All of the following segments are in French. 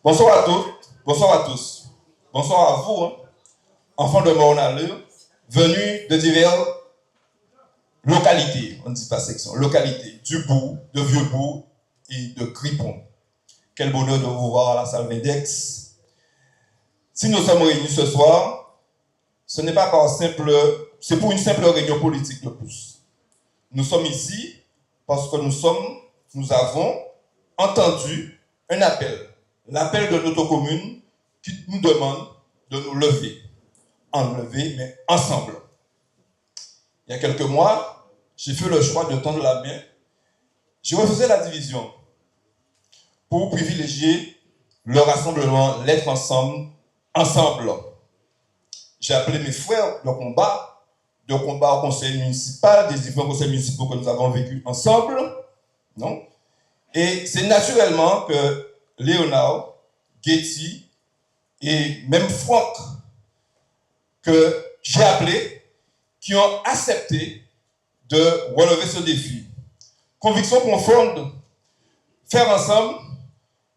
Bonsoir à toutes, bonsoir à tous. Bonsoir à vous, enfants de Morne-à-l'Eau, venus de diverses localités, on ne dit pas section, localités, du Bourg, de Vieux-Bourg et de Cripon. Quel bonheur de vous voir à la salle Vindex. Si nous sommes réunis ce soir, ce n'est pas c'est pour une simple réunion politique de plus. Nous sommes ici parce que nous avons entendu un appel, l'appel de notre commune qui nous demande de nous lever. Enlever, mais ensemble. Il y a quelques mois, j'ai fait le choix de tendre la main. J'ai refusé la division pour privilégier le rassemblement, l'être ensemble. J'ai appelé mes frères de combat au conseil municipal, des différents conseils municipaux que nous avons vécu ensemble. Non? Et c'est naturellement que Léonard, Getty et même Franck, que j'ai appelé, qui ont accepté de relever ce défi. Conviction profonde, faire ensemble,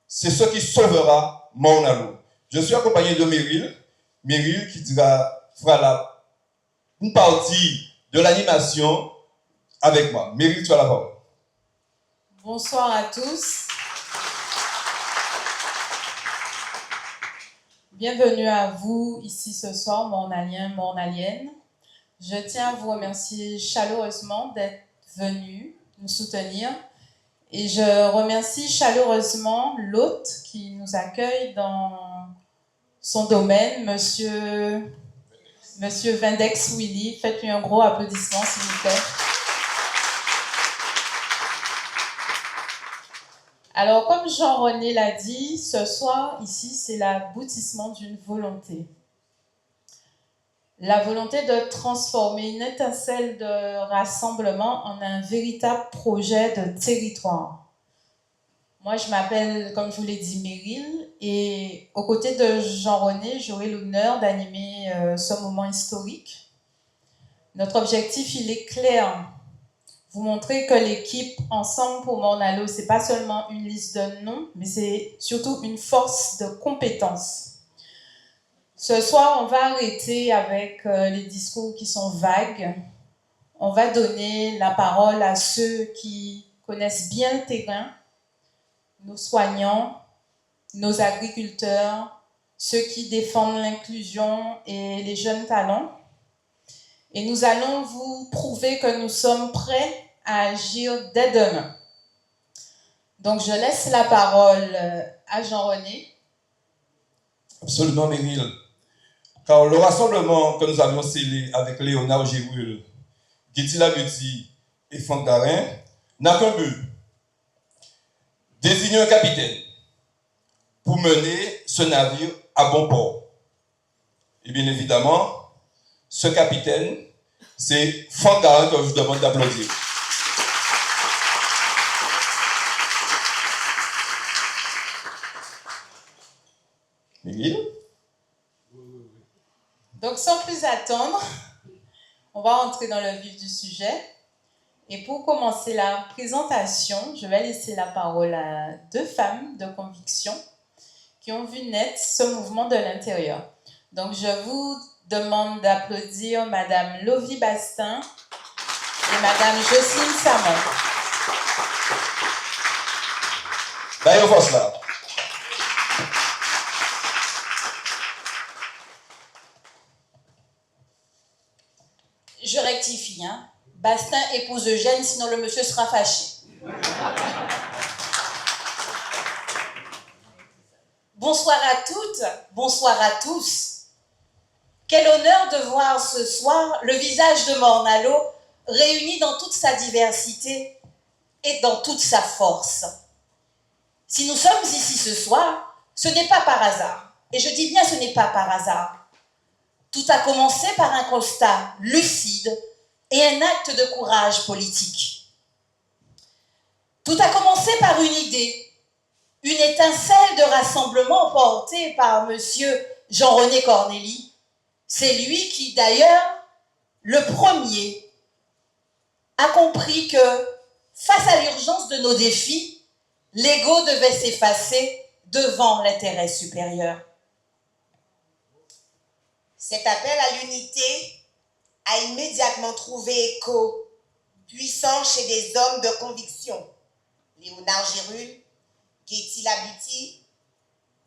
c'est ce qui sauvera Morne-à-l'Eau. Je suis accompagné de Meryl qui fera une partie de l'animation avec moi. Meryl, tu as la parole. Bonsoir à tous. Bienvenue à vous ici ce soir, Morne-à-liens, Morne-à-liennes. Je tiens à vous remercier chaleureusement d'être venus nous soutenir. Et je remercie chaleureusement l'hôte qui nous accueille dans son domaine, Monsieur Vindex Willy. Faites-lui un gros applaudissement, s'il vous plaît. Alors, comme Jean-René l'a dit, ce soir, ici, c'est l'aboutissement d'une volonté. La volonté de transformer une étincelle de rassemblement en un véritable projet de territoire. Moi, je m'appelle, comme je vous l'ai dit, Meryl, et aux côtés de Jean-René, j'aurai l'honneur d'animer ce moment historique. Notre objectif, il est clair. Vous montrer que l'équipe Ensemble pour Morne-à-l'Eau, ce n'est pas seulement une liste de noms, mais c'est surtout une force de compétences. Ce soir, on va arrêter avec les discours qui sont vagues. On va donner la parole à ceux qui connaissent bien le terrain, nos soignants, nos agriculteurs, ceux qui défendent l'inclusion et les jeunes talents. Et nous allons vous prouver que nous sommes prêts à agir dès demain. Donc, je laisse la parole à Jean-René. Absolument, Meryl. Car le rassemblement que nous avions scellé avec Léonard Géroul, Getty Labuti et Franck Darin n'a qu'un but: désigner un capitaine pour mener ce navire à bon port. Et bien évidemment, ce capitaine, c'est Franck Darin que je vous demande d'applaudir. Meryl? Donc, sans plus attendre, on va entrer dans le vif du sujet. Et pour commencer la présentation, je vais laisser la parole à deux femmes de conviction qui ont vu naître ce mouvement de l'intérieur. Donc, je vous demande d'applaudir Madame Lovie Bastin et Madame Jocelyne Samon. D'ailleurs, voici cela. Je rectifie, hein. Bastin épouse Eugène, sinon le monsieur sera fâché. Bonsoir à toutes, bonsoir à tous. Quel honneur de voir ce soir le visage de Morne-à-l'Eau réuni dans toute sa diversité et dans toute sa force. Si nous sommes ici ce soir, ce n'est pas par hasard. Et je dis bien ce n'est pas par hasard. Tout a commencé par un constat lucide et un acte de courage politique. Tout a commencé par une idée, une étincelle de rassemblement portée par monsieur Jean-René Cornély. C'est lui qui, d'ailleurs, le premier, a compris que, face à l'urgence de nos défis, l'ego devait s'effacer devant l'intérêt supérieur. Cet appel à l'unité a immédiatement trouvé écho puissant chez des hommes de conviction. Léonard Gérul, Getty Labuti,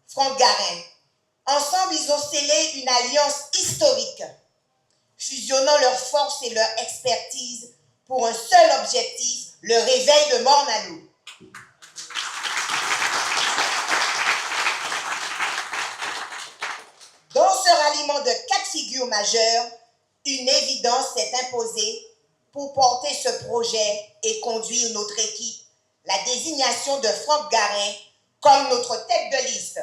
Franck Garin. Ensemble, ils ont scellé une alliance historique, fusionnant leurs forces et leur expertise pour un seul objectif, le réveil de Morne-à-l'Eau. Dans ce ralliement de 4 figures majeures, une évidence s'est imposée pour porter ce projet et conduire notre équipe, la désignation de Franck Garin comme notre tête de liste.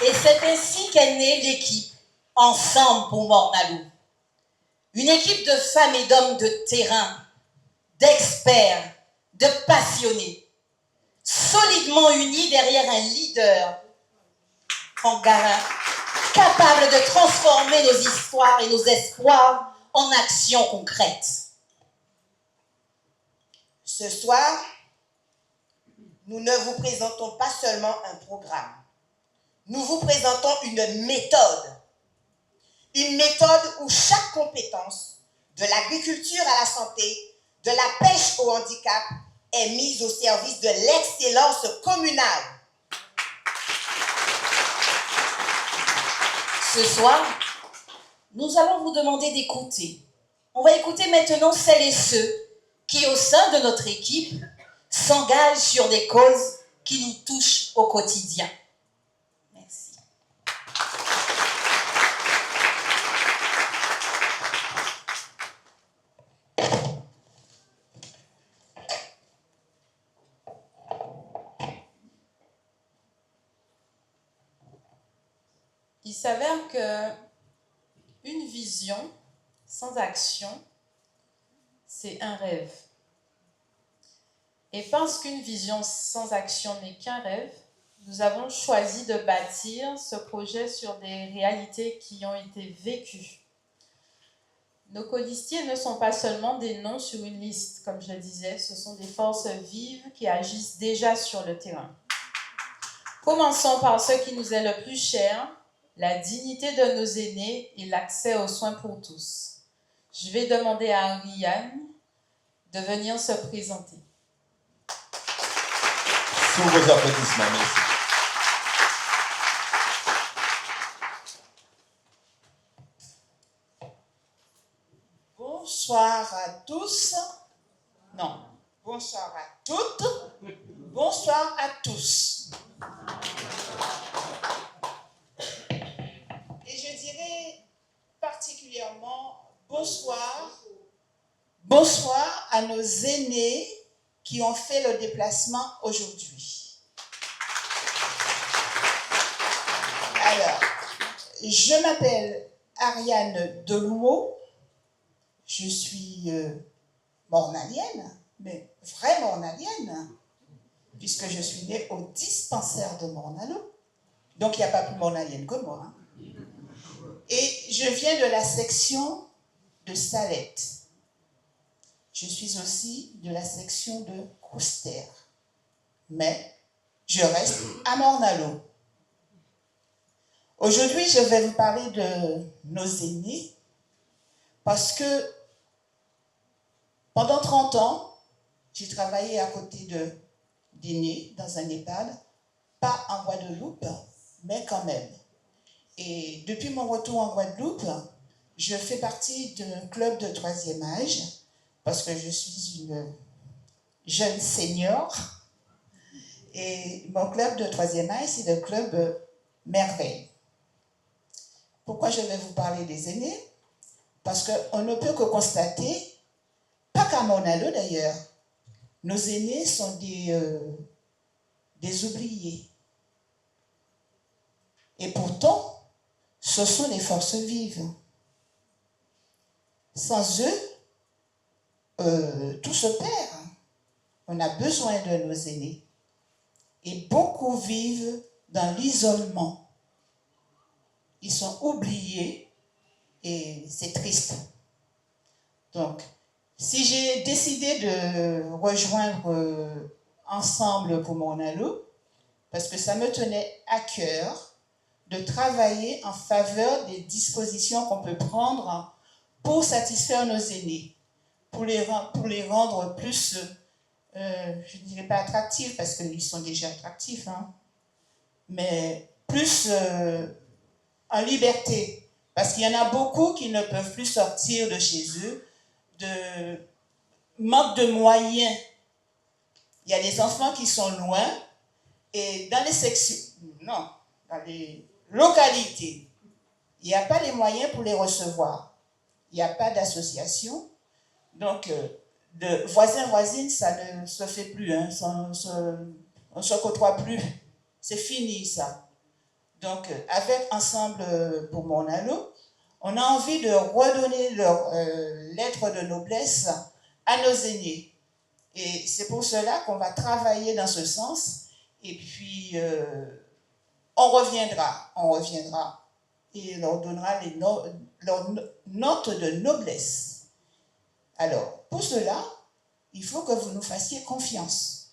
Et c'est ainsi qu'est née l'équipe Ensemble pour Morne-à-l'Eau. Une équipe de femmes et d'hommes de terrain, d'experts, de passionnés, solidement unis derrière un leader, Franck Garin, capable de transformer nos histoires et nos espoirs en actions concrètes. Ce soir, nous ne vous présentons pas seulement un programme. Nous vous présentons une méthode. Une méthode où chaque compétence, de l'agriculture à la santé, de la pêche au handicap, est mise au service de l'excellence communale. Ce soir, nous allons vous demander d'écouter. On va écouter maintenant celles et ceux qui, au sein de notre équipe, s'engagent sur des causes qui nous touchent au quotidien. Merci. Il s'avère que une vision sans action, c'est un rêve. Et parce qu'une vision sans action n'est qu'un rêve, nous avons choisi de bâtir ce projet sur des réalités qui ont été vécues. Nos colistiers ne sont pas seulement des noms sur une liste, comme je le disais, ce sont des forces vives qui agissent déjà sur le terrain. Commençons par ce qui nous est le plus cher, la dignité de nos aînés et l'accès aux soins pour tous. Je vais demander à Ariane de venir se présenter. Sous vos applaudissements, merci. Bonsoir à tous. Non, bonsoir à toutes. Bonsoir à tous. Et je dirais particulièrement bonsoir. Bonsoir à nos aînés qui ont fait le déplacement aujourd'hui. Alors, je m'appelle Ariane Deloumeau. Je suis mornalienne, mais vraie mornalienne, puisque je suis née au dispensaire de Morne-à-l'Eau. Donc, il n'y a pas plus mornalienne que moi. Hein. Et je viens de la section de Salette. Je suis aussi de la section de Coustère. Mais je reste à Morne-à-l'Eau. Aujourd'hui, je vais vous parler de nos aînés, parce que pendant 30 ans, j'ai travaillé à côté d'aînés dans un EHPAD, pas en Guadeloupe, mais quand même. Et depuis mon retour en Guadeloupe, je fais partie d'un club de 3e âge, parce que je suis une jeune senior. Et mon club de 3e âge, c'est le club Merveille. Pourquoi je vais vous parler des aînés? Parce qu'on ne peut que constater, pas qu'à Morne-à-l'Eau d'ailleurs, nos aînés sont des oubliés. Et pourtant, ce sont des forces vives. Sans eux, tout se perd. On a besoin de nos aînés. Et beaucoup vivent dans l'isolement. Ils sont oubliés et c'est triste. Donc, si j'ai décidé de rejoindre Ensemble pour mon allo, parce que ça me tenait à cœur de travailler en faveur des dispositions qu'on peut prendre pour satisfaire nos aînés, pour les rendre plus, je ne dirais pas attractifs, parce qu'ils sont déjà attractifs, hein, mais plus en liberté. Parce qu'il y en a beaucoup qui ne peuvent plus sortir de chez eux, de manque de moyens. Il y a des enfants qui sont loin, et dans les sections, non, dans les localités, il n'y a pas les moyens pour les recevoir. Il n'y a pas d'association. Donc, de voisin-voisine, ça ne se fait plus. Hein. On ne se côtoie plus. C'est fini, ça. Donc, avec Ensemble pour mon allo, on a envie de redonner leur lettre de noblesse à nos aînés. Et c'est pour cela qu'on va travailler dans ce sens. Et puis, on reviendra. Et leur donnera leur note de noblesse. Alors, pour cela, il faut que vous nous fassiez confiance.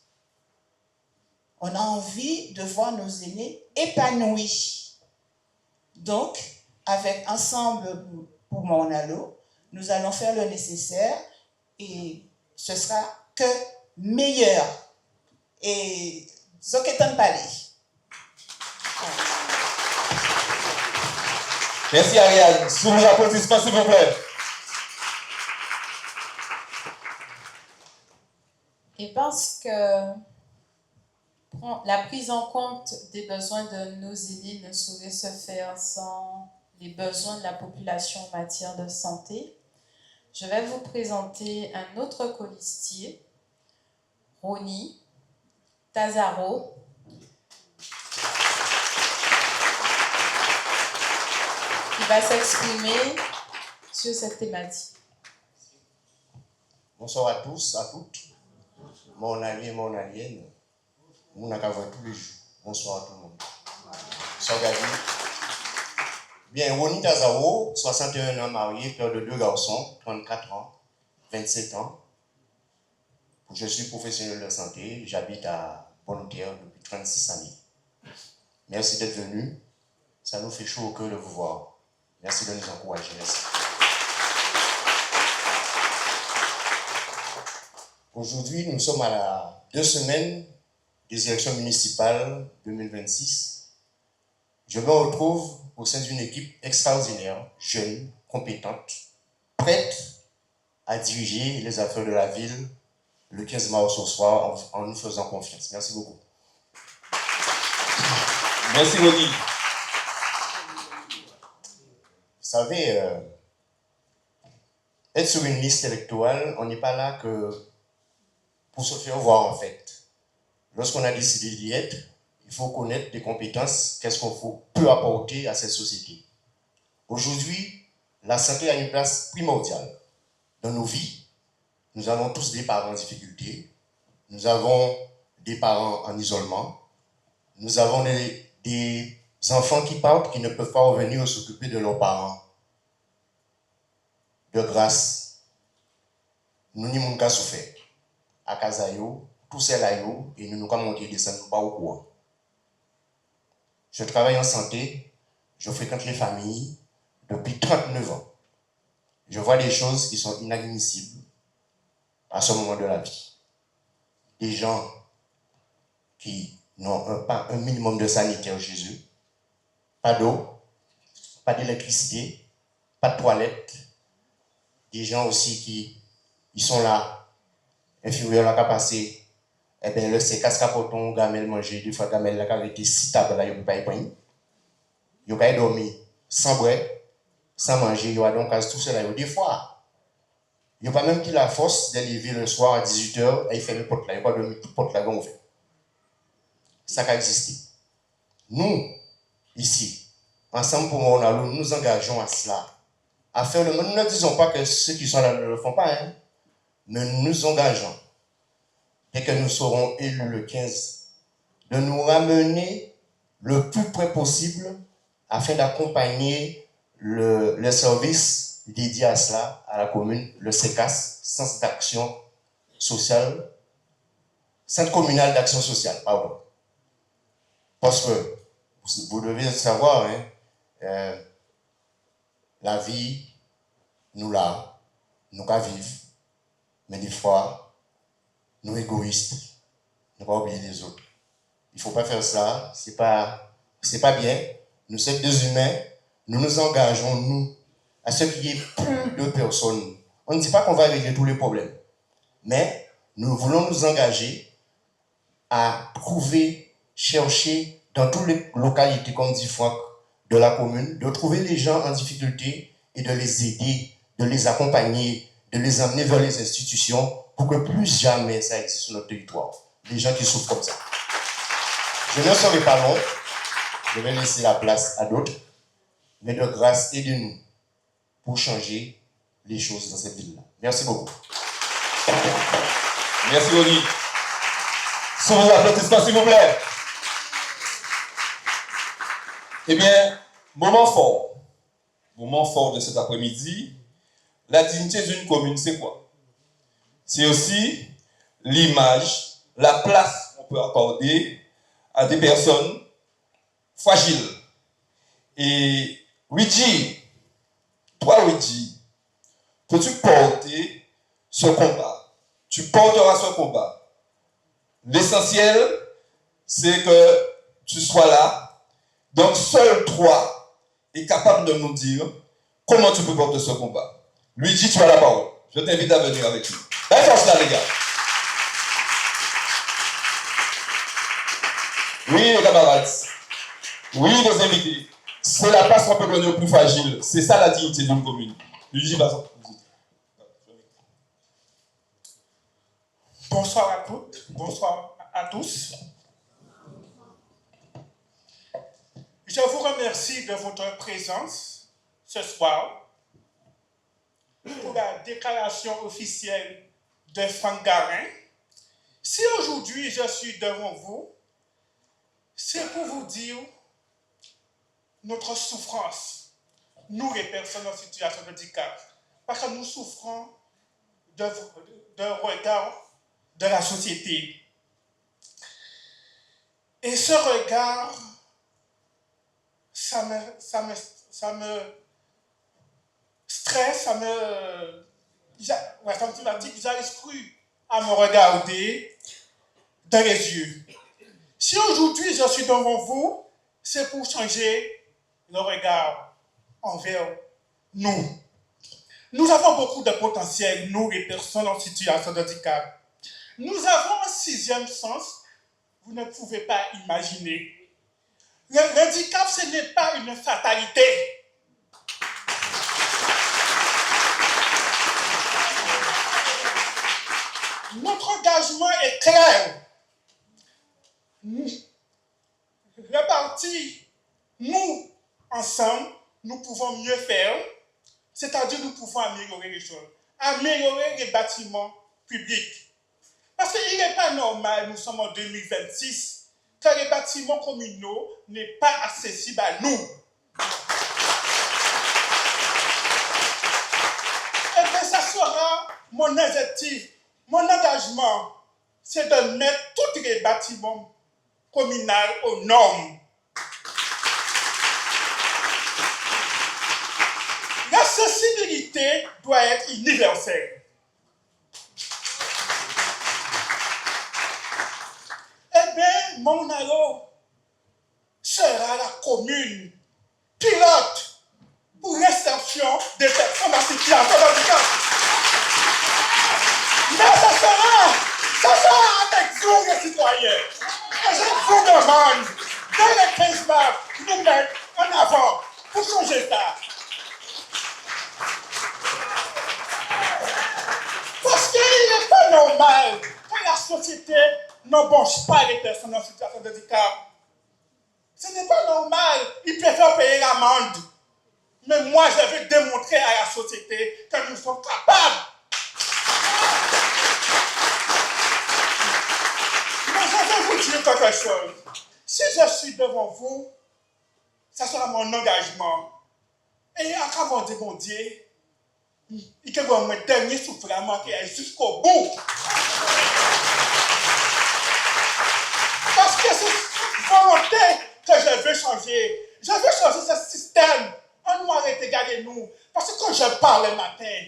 On a envie de voir nos aînés épanouis. Donc, avec Ensemble pour mon allo, nous allons faire le nécessaire et ce sera que meilleur. Et Zoketan Palais. Merci Ariane. Sous vos applaudissements, s'il vous plaît. Et parce que la prise en compte des besoins de nos aînés ne saurait se faire sans les besoins de la population en matière de santé, je vais vous présenter un autre colistier, Roni Tazaro, qui va s'exprimer sur cette thématique. Bonsoir à tous, à toutes. Mon allié, mon allienne. Mon acavoie tous les jours. Bonsoir à tout le monde. Bonsoir Gabi. Bien, Roni Tazaro, 61 ans marié, père de 2 garçons, 34 ans, 27 ans. Je suis professionnel de santé, j'habite à Bonne-Terre depuis 36 années. Merci d'être venu. Ça nous fait chaud au cœur de vous voir. Merci de nous encourager. Merci. Aujourd'hui, nous sommes à 2 semaines des élections municipales 2026. Je me retrouve au sein d'une équipe extraordinaire, jeune, compétente, prête à diriger les affaires de la ville le 15 mars au soir en nous faisant confiance. Merci beaucoup. Merci Roni. Vous savez, être sur une liste électorale, on n'est pas là que pour se faire voir en fait. Lorsqu'on a décidé d'y être, il faut connaître des compétences, qu'est-ce qu'on peut apporter à cette société. Aujourd'hui, la santé a une place primordiale dans nos vies. Nous avons tous des parents en difficulté, nous avons des parents en isolement, nous avons des enfants qui partent, qui ne peuvent pas revenir s'occuper de leurs parents. De grâce, nous n'y avons qu'à souffrir. À Kazayo, tous ces là, et nous avons monté descendre pas au courant. Je travaille en santé, je fréquente les familles depuis 39 ans. Je vois des choses qui sont inadmissibles à ce moment de la vie. Des gens qui n'ont pas un minimum de sanitaire chez eux, pas d'eau, pas d'électricité, pas de toilette. Des gens aussi qui ils sont là, infirmières là, qui passé, eh bien, le c'est cascapoton, gamel manger, des fois gamel là, qui a été si table là, il ne peut pas y prendre. Il ne peut pas dormir sans boire, sans manger, il y a donc tout cela. Des fois, il n'y a pas même qui la force de lever le soir à 18h et il fait le porte là, il n'y a pas dormir tout porte là, on fait. Ça a existé. Nous, ici, ensemble pour mon allo, nous engageons à cela. À faire le monde, nous ne disons pas que ceux qui sont là ne le font pas, hein, mais nous nous engageons, dès que nous serons élus le 15, de nous ramener le plus près possible afin d'accompagner le service dédié à cela, à la commune, le CECAS, Centre d'action sociale Centre communal d'action sociale, pardon. Parce que vous devez savoir, hein, la vie, nous là, nous qu'à vivre, mais des fois, nous égoïstes, nous pas oublier les autres. Il ne faut pas faire ça, c'est pas bien. Nous sommes des humains, nous nous engageons, nous, à ce qu'il y ait plus de personnes. On ne dit pas qu'on va régler tous les problèmes, mais nous voulons nous engager à trouver, chercher dans toutes les localités, comme dit Franck, de la commune, de trouver les gens en difficulté et de les aider, de les accompagner, de les amener vers les institutions pour que plus jamais ça existe sur notre territoire. Des gens qui souffrent comme ça. Je ne serai pas long, je vais laisser la place à d'autres, mais de grâce, aidez-nous pour changer les choses dans cette ville-là. Merci beaucoup. Merci, Oli. Sous vos applaudissements, s'il vous plaît. Eh bien, moment fort de cet après-midi, la dignité d'une commune, c'est quoi? C'est aussi l'image, la place qu'on peut accorder à des personnes fragiles. Et Luigi, toi Luigi, peux-tu porter ce combat? Tu porteras ce combat. L'essentiel, c'est que tu sois là. Donc, seul toi est capable de nous dire comment tu peux porter ce combat. Luigi, tu as la parole. Je t'invite à venir avec nous. La force là, les gars. Oui, les camarades. Oui, les invités. C'est la place qu'on peut donner aux plus fragiles. C'est ça la dignité d'une commune. Luigi, vas-y. Bonsoir à toutes, bonsoir à tous. Je vous remercie de votre présence ce soir pour la déclaration officielle de Franck Garin. Si aujourd'hui je suis devant vous, c'est pour vous dire notre souffrance, nous les personnes en situation de handicap, parce que nous souffrons de regard de la société. Et ce regard, ça me stresse, ça me dit, j'arrive plus à me regarder dans les yeux. Si aujourd'hui je suis devant vous, c'est pour changer le regard envers nous. Nous avons beaucoup de potentiel, nous les personnes en situation de handicap. Nous avons un sixième sens, vous ne pouvez pas imaginer. Le handicap, ce n'est pas une fatalité. Notre engagement est clair. Le parti, nous, ensemble, nous pouvons mieux faire, c'est-à-dire nous pouvons améliorer les choses, améliorer les bâtiments publics. Parce qu'il n'est pas normal, nous sommes en 2026, que les bâtiments communaux n'est pas accessibles à nous. Et bien, ça sera mon objectif, mon engagement, c'est de mettre tous les bâtiments communaux aux normes. L'accessibilité doit être universelle. Eh bien, Morne-à-l'Eau sera la commune pilote pour l'insertion des personnes en situation de handicap. Mais ça sera avec vous, les citoyens. Et je vous demande, dès les 15 mars, nous mettre en avant pour changer ça. Parce qu'il n'est pas normal que la société n'embauche pas les personnes en situation de handicap. Ce n'est pas normal. Ils préfèrent payer l'amende. Mais moi, je vais démontrer à la société que nous sommes capables. Mais je vais vous dire quelque chose. Si je suis devant vous, ça sera mon engagement. Et en avant de mon Dieu, il faut que mon dernier souffle à moi qui est jusqu'au bout. matin que je veux changer. Je veux changer ce système. On nous arrête de garder nous. Parce que quand je pars le matin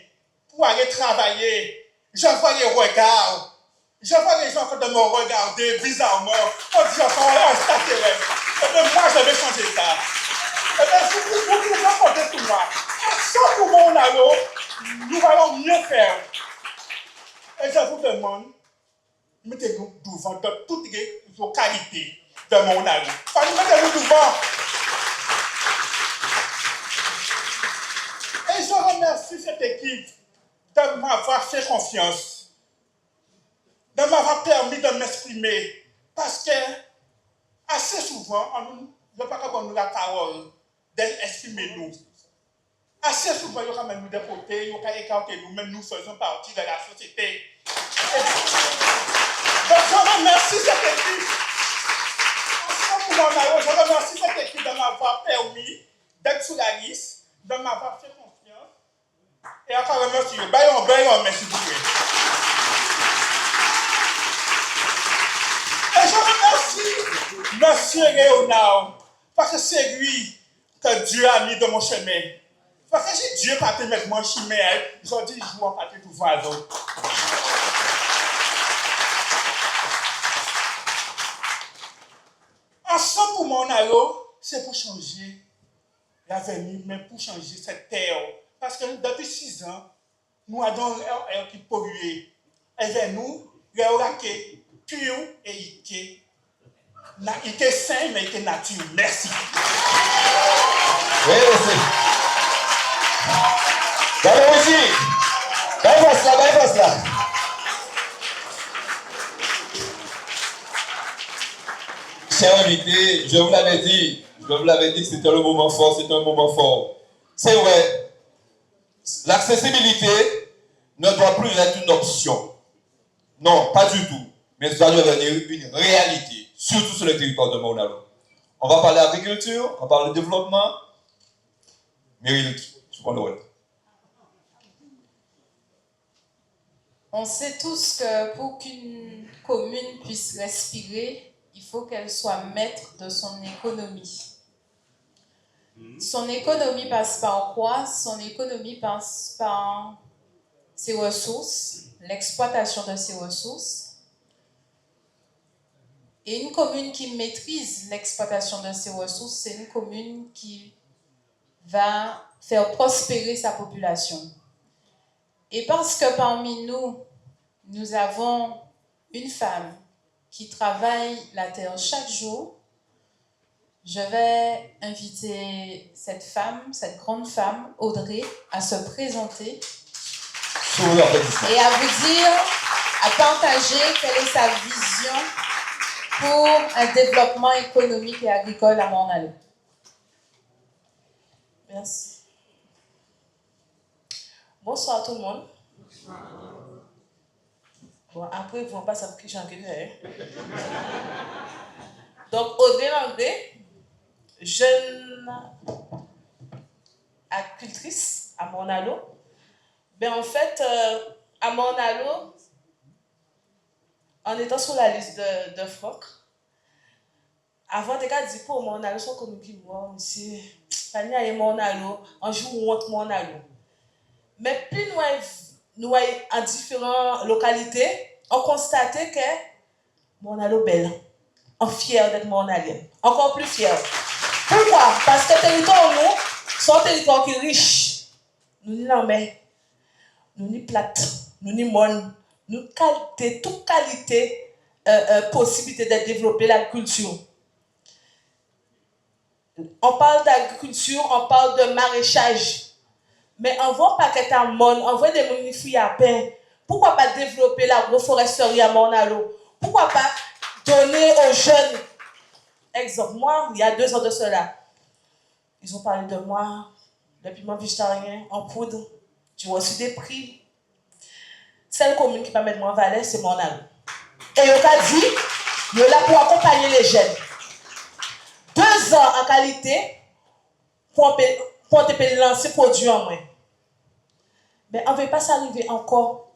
pour aller travailler, je vois les regards. Je vois les gens qui me regarder bizarrement. On dit encore, ça c'est vrai. Et bien, moi, je vais changer ça. Et bien, vous pouvez compter sur moi. Sans pour mon allo, nous allons mieux faire. Et je vous demande, mettez-nous devant de toutes les localités de mon allo. Mettez-nous devant. Et je remercie cette équipe de m'avoir fait confiance, de m'avoir permis de m'exprimer. Parce que, assez souvent, on ne peut pas donner la parole d'exprimer nous. Assez souvent, il y a même nous déporter, il y a écarter nous, même nous faisons partie de la société. Donc, je remercie cette équipe. Je remercie cette équipe de m'avoir permis d'être sur la liste, de m'avoir fait confiance. Et encore remercie. Merci beaucoup. Et je remercie Monsieur Léonard, parce que c'est lui que Dieu a mis dans mon chemin. Parce que si Dieu partait mettre mon chemin, je dis, je vois partir tout voisin. Ensemble pour mon allo, c'est pour changer l'avenir, mais pour changer cette terre. Parce que depuis 6 ans, nous avons l'air qui pollué. Et vers nous, l'air qui est pur et qui est sain, mais qui est nature. Merci. Oui, merci. Allez, aussi. Bypass là. Chers invités, je vous l'avais dit que c'était le moment fort, c'est un moment fort. C'est vrai, l'accessibilité ne doit plus être une option. Non, pas du tout. Mais ça doit devenir une réalité, surtout sur le territoire de Maunalo. On va parler agriculture, on va parler développement. Meryl, tu prends le rôle. On sait tous que pour qu'une commune puisse respirer, il faut qu'elle soit maître de son économie. Son économie passe par quoi? Son économie passe par ses ressources, l'exploitation de ses ressources. Et une commune qui maîtrise l'exploitation de ses ressources, c'est une commune qui va faire prospérer sa population. Et parce que parmi nous, nous avons une femme qui travaille la terre chaque jour, je vais inviter cette femme, cette grande femme, Audrey, à se présenter et à vous dire, à partager quelle est sa vision pour un développement économique et agricole à Maunalo. Merci. Bonsoir tout le monde. Bon, après, vous ne pas savoir qui j'en ai. Donc, Audrey Landré, jeune agricultrice à Maunalo. Ben, en fait, à Maunalo, en étant sur la liste de FOC, avant de dire pour Maunalo, sont comme qui moi, monsieur, Fanny a Maunalo, un jour on monte Maunalo. Mais plus nous en différentes localités, on constatait que Maunalo belle, on fier d'être Maunalien, encore plus fier. Pourquoi? Parce que le territoire nous, c'est un territoire qui est riche. Nous n'y en mais, nous n'y plate, nous n'y mon, nous qualité, toute qualité possibilité de développer l'agriculture. On parle d'agriculture, on parle de maraîchage. Mais on voit pas que t'as monde, on voit des magnifiques à peine. Pourquoi pas développer l'agroforesterie à Maunalo? Pourquoi pas donner aux jeunes? Exemple, moi, il y a 2 ans de cela, ils ont parlé de moi, de piment végétarien en poudre. J'ai reçu des prix. Celle commune qui va mettre moi en valeur, c'est Maunalo. Et on a dit, il est là pour accompagner les jeunes. 2 ans en qualité pour te lancer produit en moins. Mais on ne veut pas s'arriver encore.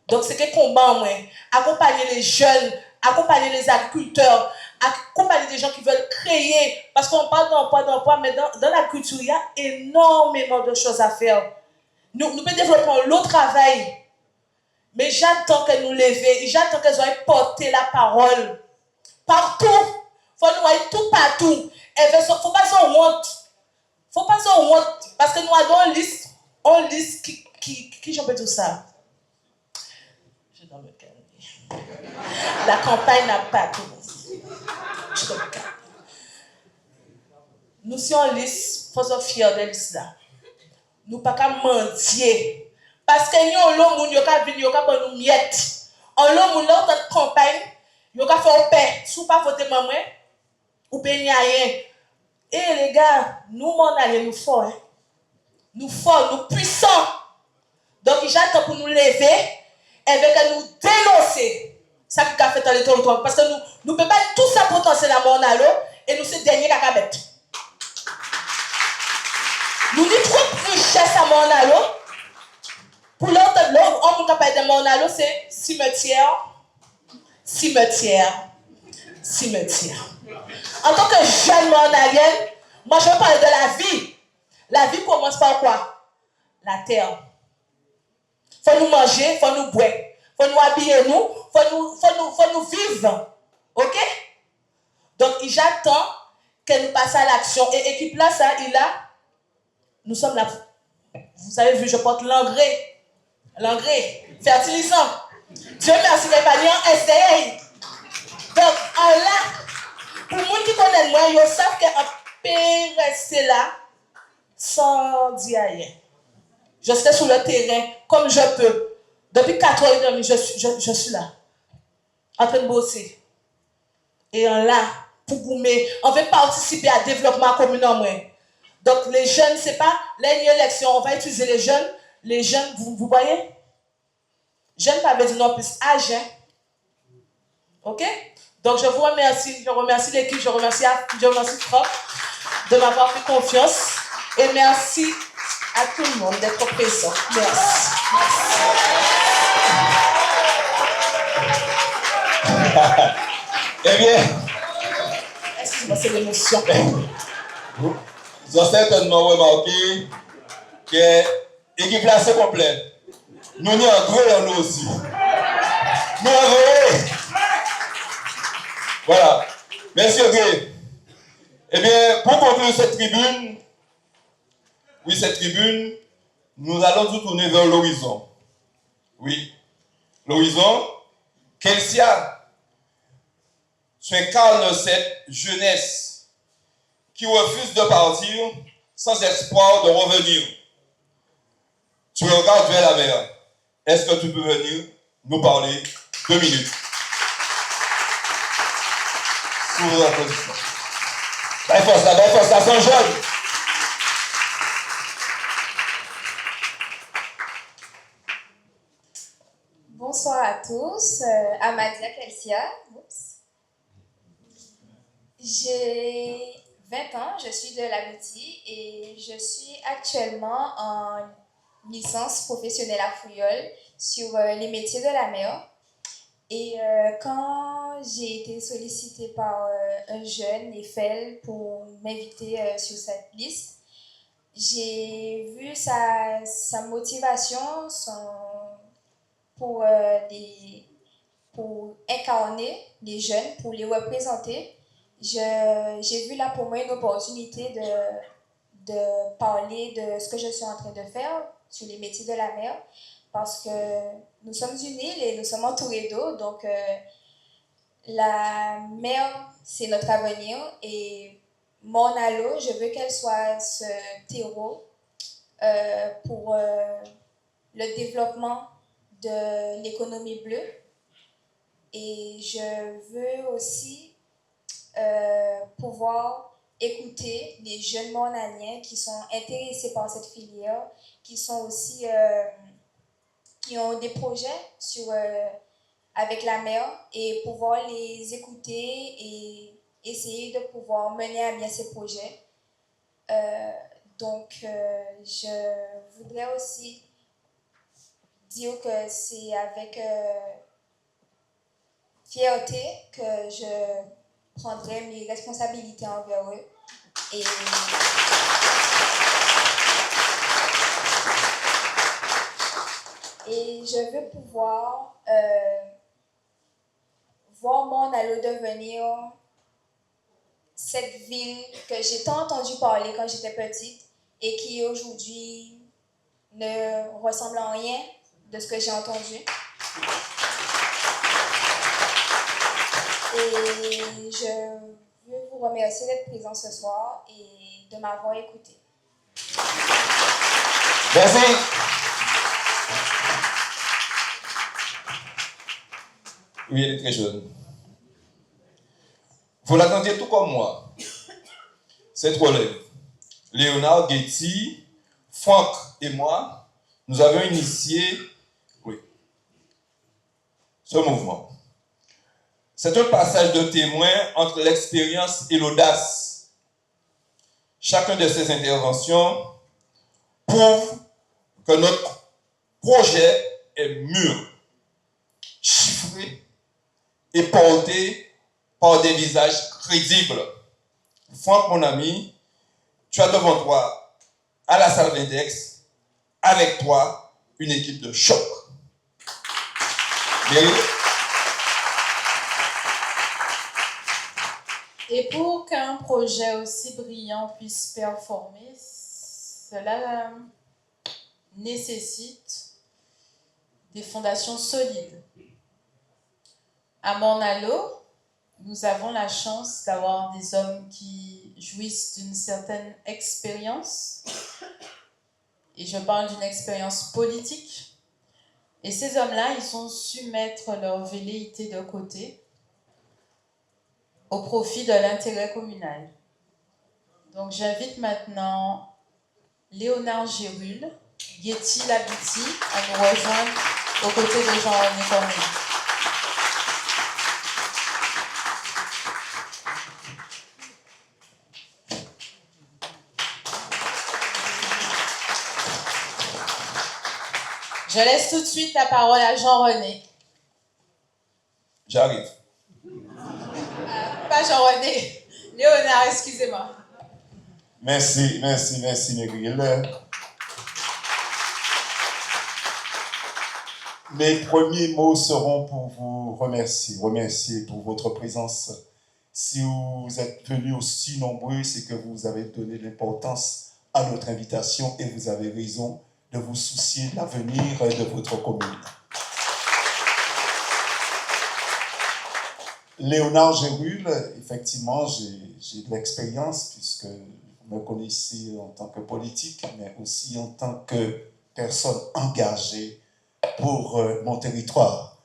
Donc, c'est que combat en moins. Accompagner les jeunes, accompagner les agriculteurs, accompagner des gens qui veulent créer, parce qu'on parle d'emploi, mais dans la culture, il y a énormément de choses à faire. Nous pouvons développer le travail, mais j'attends qu'elles nous lèvent, j'attends qu'elles aient porté la parole. Partout. Il faut nous voir tout partout. Il ne faut pas s'en honte. Faut pas s'en honte, parce que nous avons une liste qui j'en peux tout ça. Je dois me calmer. La campagne n'a pas commencé. Je dois me calmer. Nous sommes en liste, il faut être fiers de liste là. Nous ne pouvons pas mentir. Parce que nous avons l'homme qui a venir, qui a nous miettes. En l'homme qui a une campagne, qui a fait paix. Si vous ne pas voter maman, ou bien rien. Et les gars, nous, mon allié, nous forts. Hein? Nous forts, nous puissants. Donc, j'attends pour nous lever et que nous dénoncer ça qui a fait dans le territoire. Parce que nous ne pouvons pas tout ça potentiel à mon allo et nous sommes derniers cacabettes. Nous avons trop de richesse à mon allo. Pour l'autre, on peut parler de mon allo, c'est cimetière. En tant que jeune monalienne, moi je veux parler de la vie. La vie commence par quoi? La terre. Faut nous manger, faut nous boire, faut nous habiller faut nous vivre. Ok? Donc j'attends que nous passions à l'action. Et équipe là, ça, nous sommes là. Vous avez vu, je porte l'engrais, fertilisant. Dieu merci, les parents, SDA. Donc, là, pour les gens qui connaissent moi, ils savent qu'on peut rester là sans dire rien. Je serai sur le terrain comme je peux. Depuis 4h30, je suis là, en train de bosser. Et là, pour goumer, on veut participer à développement communautaire. Donc, les jeunes, c'est pas l'élection, on va utiliser les jeunes. Les jeunes, vous voyez? Jeunes, pas besoin non plus âge. Ok? Donc, je vous remercie. Je remercie l'équipe, je remercie Franck de m'avoir fait confiance. Et merci à tout le monde d'être présent. Merci. Eh bien, excusez-moi, c'est l'émotion. Vous avez certainement remarqué que l'équipe là c'est complète. Nous y avons nous aussi. Nous avons. Voilà. Merci, ok. Eh bien, pour conclure cette tribune, nous allons nous tourner vers l'horizon. Oui, l'horizon. Kelsia, tu incarnes cette jeunesse qui refuse de partir sans espoir de revenir. Tu regardes vers la mer. Est-ce que tu peux venir nous parler 2 minutes? Sous la position. Belle force, là, sont jeunes. Bonsoir à tous, Amadia Kelsia. Oups. J'ai 20 ans, je suis de l'Abitibi et je suis actuellement en licence professionnelle à Fouillol sur les métiers de la mer. Et quand j'ai été sollicitée par un jeune, Eiffel, pour m'inviter sur cette liste, j'ai vu sa motivation pour incarner les jeunes, pour les représenter. J'ai vu là pour moi une opportunité de parler de ce que je suis en train de faire sur les métiers de la mer, parce que nous sommes une île et nous sommes entourés d'eau, donc la mer, c'est notre avenir, et mon allo, je veux qu'elle soit ce terreau pour le développement de l'économie bleue. Et je veux aussi pouvoir écouter les jeunes monaliens qui sont intéressés par cette filière, qui sont aussi qui ont des projets avec la mer, et pouvoir les écouter et essayer de pouvoir mener à bien ces projets. Donc, je voudrais aussi dire que c'est avec fierté que prendrai mes responsabilités envers eux. Et je veux pouvoir voir Morne-à-l'eau devenir cette ville que j'ai tant entendu parler quand j'étais petite et qui aujourd'hui ne ressemble en rien de ce que j'ai entendu. Et je veux vous remercier d'être présent ce soir et de m'avoir écouté. Merci. Oui, elle est très jeune. Vous l'attendiez tout comme moi. Cette relève. Léonard, Getty, Franck et moi, nous avions initié ce mouvement. C'est un passage de témoin entre l'expérience et l'audace. Chacune de ces interventions prouve que notre projet est mûr, chiffré et porté par des visages crédibles. Franck, mon ami, tu as devant toi, à la salle d'index, avec toi, une équipe de choc. Meryl? Et pour qu'un projet aussi brillant puisse performer, cela nécessite des fondations solides. À Morne-à-l'eau, nous avons la chance d'avoir des hommes qui jouissent d'une certaine expérience, et je parle d'une expérience politique. Et ces hommes-là, ils ont su mettre leur velléité de côté au profit de l'intérêt communal. Donc j'invite maintenant Léonard Gérul, Getty Labuti à nous rejoindre aux côtés de Jean-René Corneille. Je laisse tout de suite la parole à Jean-René. J'arrive. Pas Jean-René, Léonard, excusez-moi. Merci, Meryl. Mes premiers mots seront pour vous remercier pour votre présence. Si vous êtes venus aussi nombreux, c'est que vous avez donné l'importance à notre invitation et vous avez raison de vous soucier de l'avenir de votre commune. Léonard Gérul, effectivement, j'ai de l'expérience puisque vous me connaissez en tant que politique, mais aussi en tant que personne engagée pour mon territoire.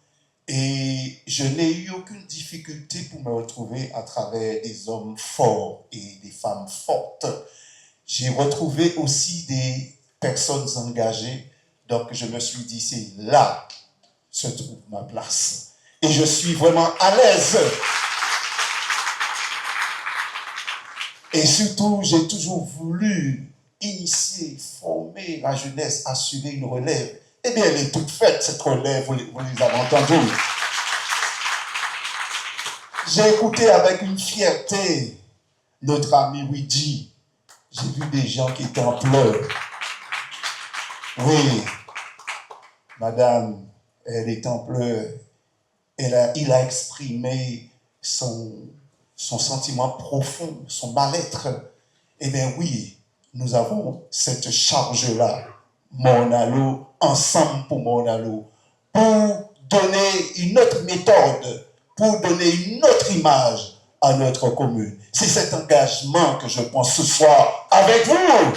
Et je n'ai eu aucune difficulté pour me retrouver à travers des hommes forts et des femmes fortes. J'ai retrouvé aussi des personnes engagées, donc je me suis dit, c'est là se trouve ma place. Et je suis vraiment à l'aise. Et surtout, j'ai toujours voulu initier, former la jeunesse, assurer une relève. Eh bien, elle est toute faite, cette relève, vous les avez entendus. J'ai écouté avec une fierté notre ami Luigi. J'ai vu des gens qui étaient en pleurs. Oui, madame, elle est en pleurs. Il a exprimé son sentiment profond, son mal-être. Eh bien oui, nous avons cette charge-là, Morne-à-l'eau, ensemble pour Morne-à-l'eau, pour donner une autre méthode, pour donner une autre image à notre commune. C'est cet engagement que je pense ce soir avec vous.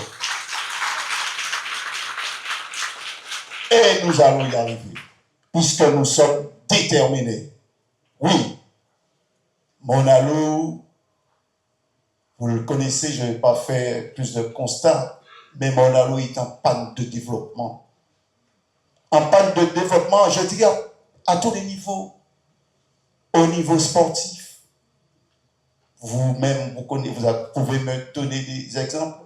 Et nous allons y arriver, puisque nous sommes déterminés. Oui, Morne-à-l'eau, vous le connaissez, je ne vais pas faire plus de constats, mais Morne-à-l'eau est en panne de développement. En panne de développement, je dirais, à tous les niveaux. Au niveau sportif, vous-même, vous pouvez me donner des exemples.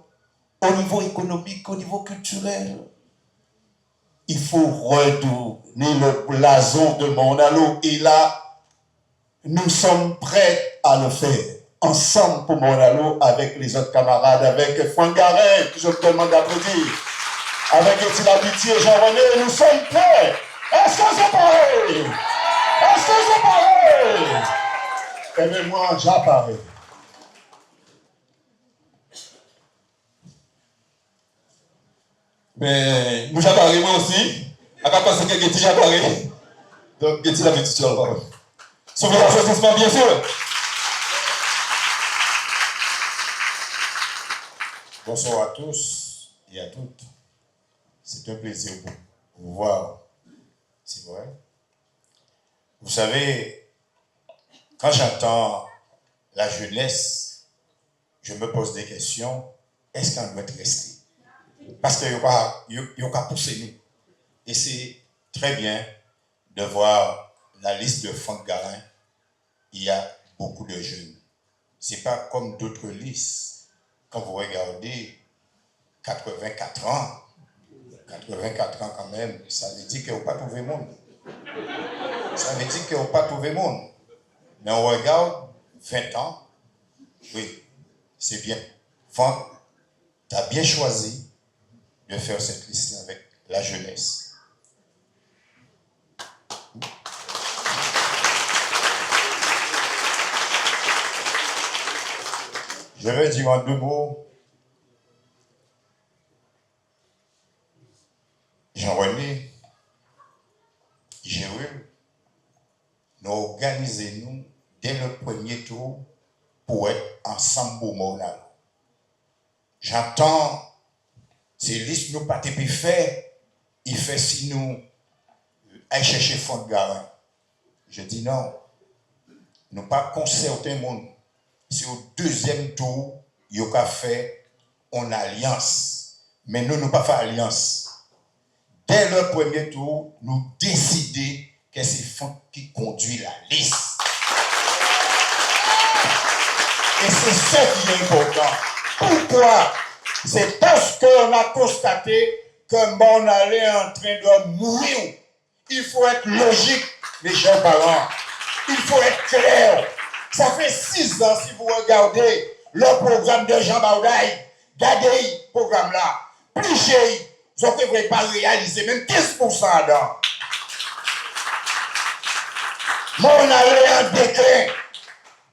Au niveau économique, au niveau culturel, il faut redonner le blason de Morne-à-l'eau. Et là, nous sommes prêts à le faire. Ensemble pour Monalo, avec les autres camarades, avec Franck Garin, que je me demande d'applaudir, avec Étienne Abiti et Jean-René, nous sommes prêts. Est-ce que c'est pareil? Est-ce que c'est pareil? Eh bien, moi, j'apparais. Mais nous j'apparais moi aussi. À quoi penser que Getty j'apparais? Donc Getty l'avait sur la parole. Sauvez l'applaudissement, bien sûr. Bonsoir à tous et à toutes. C'est un plaisir pour vous voir. C'est vrai. Vous savez, quand j'entends la jeunesse, je me pose des questions. Est-ce qu'on doit être resté? Parce qu'il n'y a pas poussé nous. Et c'est très bien de voir la liste de Franck Garin. Il y a beaucoup de jeunes. Ce n'est pas comme d'autres listes. Quand vous regardez 84 ans quand même, ça veut dire qu'il n'y a pas trouvé le monde. Ça veut dire qu'il n'y a pas trouvé le monde. Mais on regarde 20 ans, oui, c'est bien. Franck, tu as bien choisi de faire cette liste avec la jeunesse. Je vais dire en 2 mots. Jean-René, Gérul, nous organisons dès le premier tour pour être ensemble au Monalo. J'entends ces listes nous pas pu faire, il fait si nous allons chercher Franck Garin. Je dis non, nous pas concerter le monde. C'est au deuxième tour, il y a fait une alliance. Mais nous ne pas faire alliance. Dès le premier tour, nous décidons que c'est Franck qui conduit la liste. Et c'est ça qui est important. Pourquoi? C'est parce qu'on a constaté que Monalo est en train de mourir. Il faut être logique, les jeunes parents. Il faut être clair. Ça fait 6 ans, si vous regardez le programme de Jean Baudaï, regardez ce programme-là. Plus j'ai, vous ne pouvez pas réaliser même 15% dedans. Monalo est en déclin.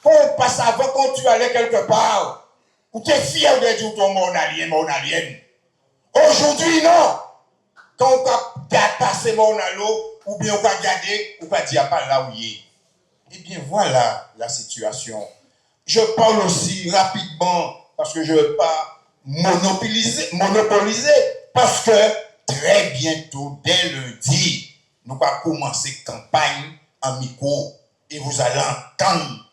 Qu'on passe avant quand tu allais quelque part, ou tu es fier de dire ton monalienne. Aujourd'hui, non. Quand on va passer Monalo, ou bien on va regarder, on va dire pas là où il est. Eh bien, voilà la situation. Je parle aussi rapidement, parce que je ne veux pas monopoliser, parce que très bientôt, dès lundi, nous allons commencer campagne en micro, et vous allez entendre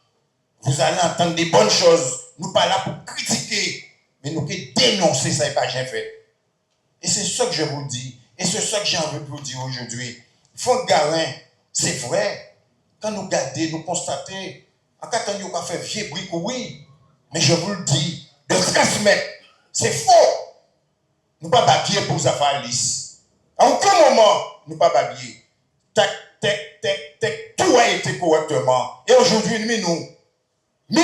des bonnes choses. Nous ne sommes pas là pour critiquer, mais nous pouvons dénoncer ça et pas jamais fait. Et c'est ça que je vous dis, et c'est ça que j'ai envie de vous dire aujourd'hui. Franck Garin, c'est vrai. Quand nous regardons, nous constatons, en cas où on a fait vieux briques, oui, mais je vous le dis, de transmettre, c'est faux. Nous ne pas babiller pour ça faire lisse. En aucun moment, nous ne pas babiller. Tac, tac, tac, tac, tout a été correctement. Et aujourd'hui, nous. Et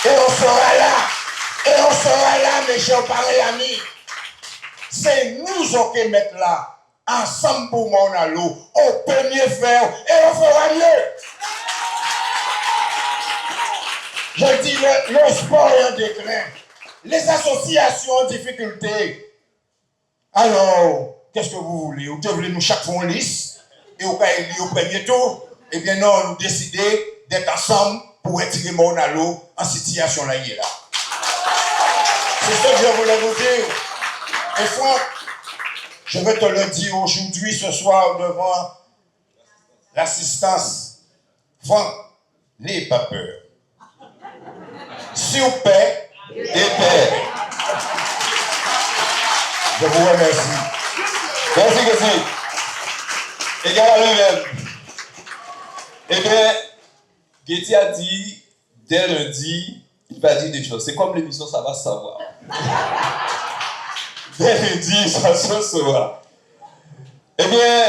on sera là, mes chers parents et amis. C'est nous qui mettons là. Ensemble pour Monalo, on peut mieux faire et on fera mieux. Je dis, le sport est en déclin. Les associations en difficulté. Alors, qu'est-ce que vous voulez? Vous voulez nous chaque fois en lice et vous allez au premier tour? Eh bien non, nous décidons d'être ensemble pour retirer Monalo en situation là. C'est ce que je voulais vous dire. Et Franck, je vais te le dire aujourd'hui, ce soir, devant l'assistance. Franck, n'ayez pas peur. Si vous paie, et paie. Je vous remercie. Merci, Getty. Égal à lui-même. Eh bien, Getty a dit, dès lundi, il va dire des choses. C'est comme l'émission, ça va se savoir. Dès lundi, ça se saura. Eh bien,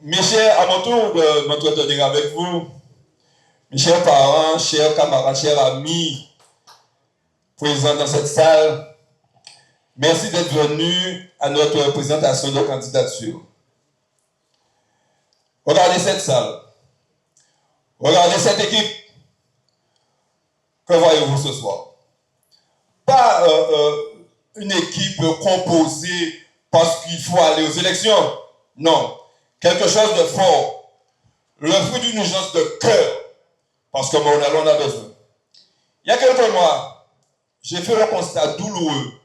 Mes chers, à mon tour de m'entretenir avec vous, mes chers parents, chers camarades, chers amis présents dans cette salle, merci d'être venus à notre présentation de candidature. Regardez cette salle. Regardez cette équipe. Que voyez-vous ce soir? Pas une équipe composée parce qu'il faut aller aux élections. Non. Quelque chose de fort. Le fruit d'une urgence de cœur. Parce que mon allons en a besoin. Il y a quelques mois, j'ai fait un constat douloureux.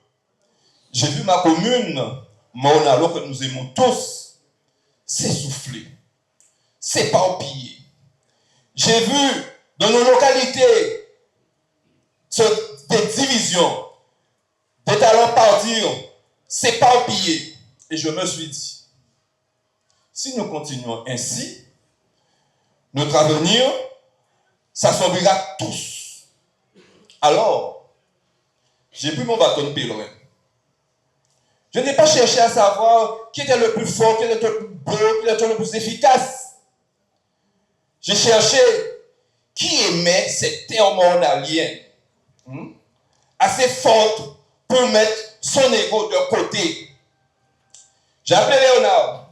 J'ai vu ma commune, mon allons que nous aimons tous, s'essouffler, s'éparpiller. J'ai vu dans nos localités des divisions, des talents partir, s'éparpiller. Et je me suis dit, si nous continuons ainsi, notre avenir s'assombrira tous. Alors, j'ai pris mon bâton de pèlerin. Je n'ai pas cherché à savoir qui était le plus fort, qui était le plus beau, qui était le plus efficace. J'ai cherché qui aimait cette terre mornalienne, assez forte pour mettre son ego de côté. J'ai appelé Léonard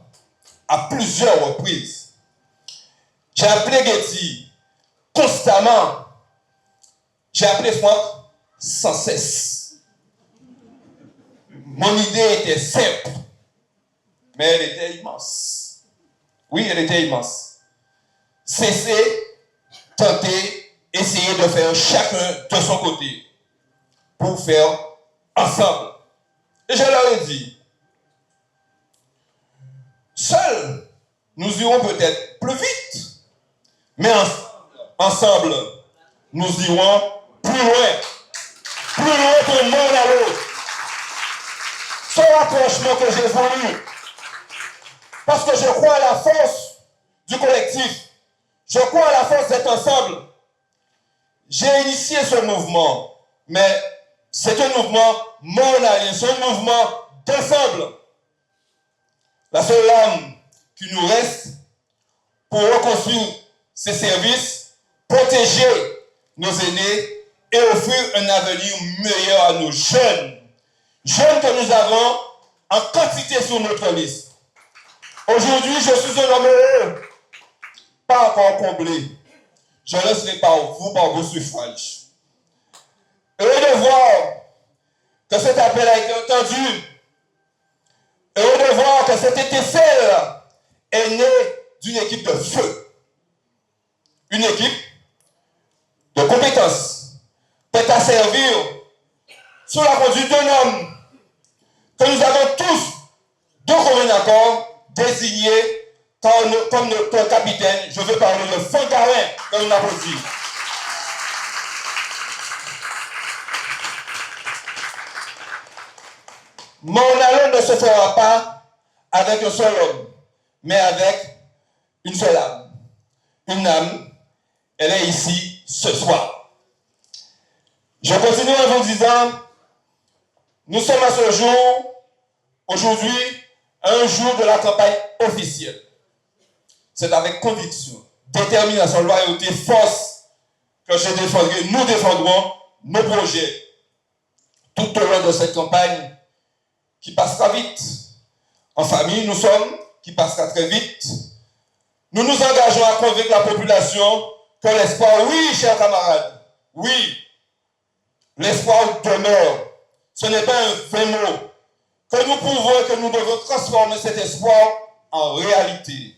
à plusieurs reprises. J'ai appelé Getty constamment. J'ai appelé Franck sans cesse. Mon idée était simple, mais elle était immense. Oui, elle était immense. Cesser, tenter, essayer de faire chacun de son côté pour faire ensemble. Et je leur ai dit, seuls, nous irons peut-être plus vite, mais ensemble, nous irons plus loin que le monde à l'autre. Ce rapprochement que j'ai voulu, parce que je crois à la force du collectif, je crois à la force d'être ensemble. J'ai initié ce mouvement, mais c'est un mouvement mondial, c'est un mouvement d'ensemble. La seule âme qui nous reste pour reconstruire ces services, protéger nos aînés et offrir un avenir meilleur à nos jeunes. Jeunes que nous avons en quantité sur notre liste. Aujourd'hui, je suis un homme heureux, pas encore comblé. Je laisserai par vous, par vos suffrages. Heureux de voir que cet appel a été entendu. Heureux de voir que cette étincelle est née d'une équipe de feu. Une équipe de compétences, prête à servir sous la conduite d'un homme que nous avons tous, de commun accord, désigné comme notre capitaine. Je veux parler de Franck Garin, que nous applaudissons. Mon allon ne se fera pas avec un seul homme, mais avec une seule âme. Une âme, elle est ici ce soir. Je continue en vous disant, nous sommes à ce jour, aujourd'hui, un jour de la campagne officielle. C'est avec conviction, détermination, loyauté, force que nous défendrons nos projets tout au long de cette campagne qui passera vite. En famille, nous sommes, qui passera très vite. Nous nous engageons à convaincre la population que l'espoir, oui, chers camarades, oui, l'espoir demeure. Ce n'est pas un vain mot. Que nous pouvons et que nous devons transformer cet espoir en réalité.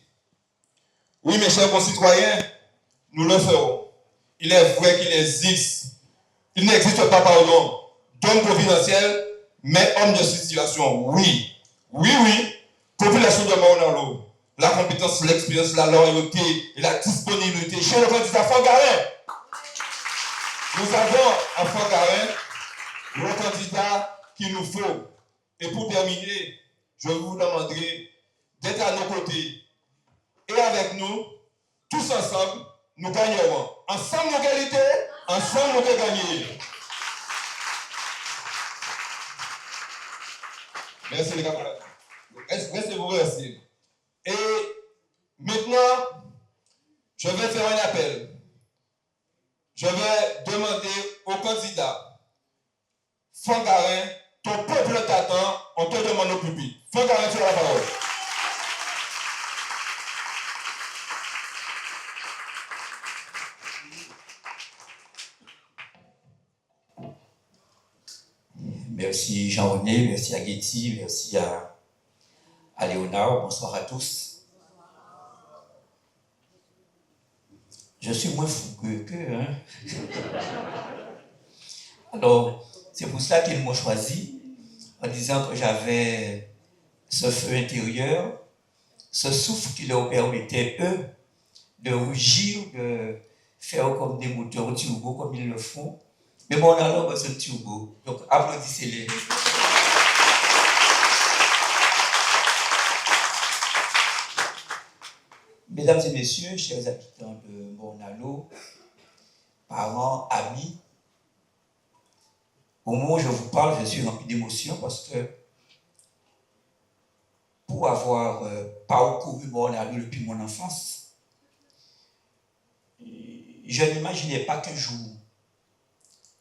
Oui, mes chers concitoyens, nous le ferons. Il est vrai qu'il n'existe pas, pardon, d'homme providentiel, mais homme de situation. Oui, oui, oui, population de Mornalo. La compétence, l'expérience, la loyauté et la disponibilité chez le candidat Franck Garin. Nous avons à Franck Garin le candidat qu'il nous faut. Et pour terminer, je vous demanderai d'être à nos côtés et avec nous, tous ensemble, nous gagnerons. Ensemble, nous égalité, ensemble, nous gagner. Merci les camarades. Restez-vous rester. Et Maintenant, je vais faire un appel. Je vais demander au candidat, Fangarin, ton peuple t'attend, on te demande au public. Fangarin, tu as la parole. Merci Jean-René, merci à Getty, merci à Léonard, bonsoir à tous. Je suis moins fougueux qu'eux, hein. Alors, c'est pour ça qu'ils m'ont choisi, en disant que j'avais ce feu intérieur, ce souffle qui leur permettait, eux, de rougir, de faire comme des moteurs turbo, comme ils le font. Mais mon alors, c'est turbo. Donc, applaudissez-les. Mesdames et messieurs, chers habitants de Morne-à-l'Eau, parents, amis, au moment où je vous parle, je suis rempli d'émotion parce que pour avoir parcouru Morne-à-l'Eau depuis mon enfance, je n'imaginais pas qu'un jour,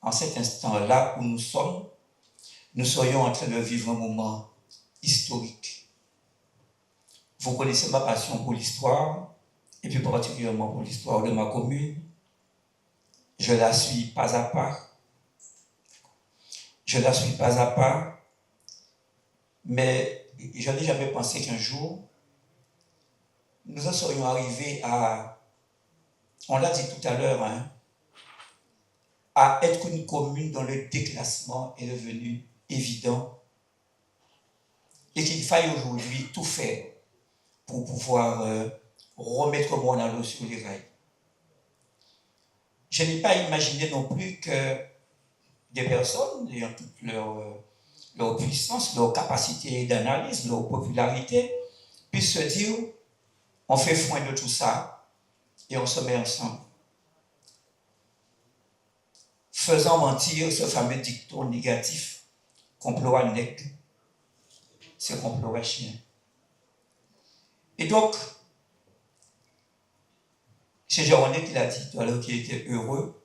en cet instant-là où nous sommes, nous serions en train de vivre un moment historique. Vous connaissez ma passion pour l'histoire, et plus particulièrement pour l'histoire de ma commune. Je la suis pas à pas. Je la suis pas à pas, mais je n'ai jamais pensé qu'un jour, nous en serions arrivés à, on l'a dit tout à l'heure, hein, à être une commune dont le déclassement est devenu évident et qu'il faille aujourd'hui tout faire pour pouvoir remettre Morne-à-l'Eau sur les rails. Je n'ai pas imaginé non plus que des personnes, ayant toute leur puissance, leur capacité d'analyse, leur popularité, puissent se dire, on fait foin de tout ça et on se met ensemble. Faisant mentir ce fameux dicton négatif, complot à nègre, c'est complot à chien. Et donc, c'est Jean-René qui l'a dit tout à l'heure, qui était heureux.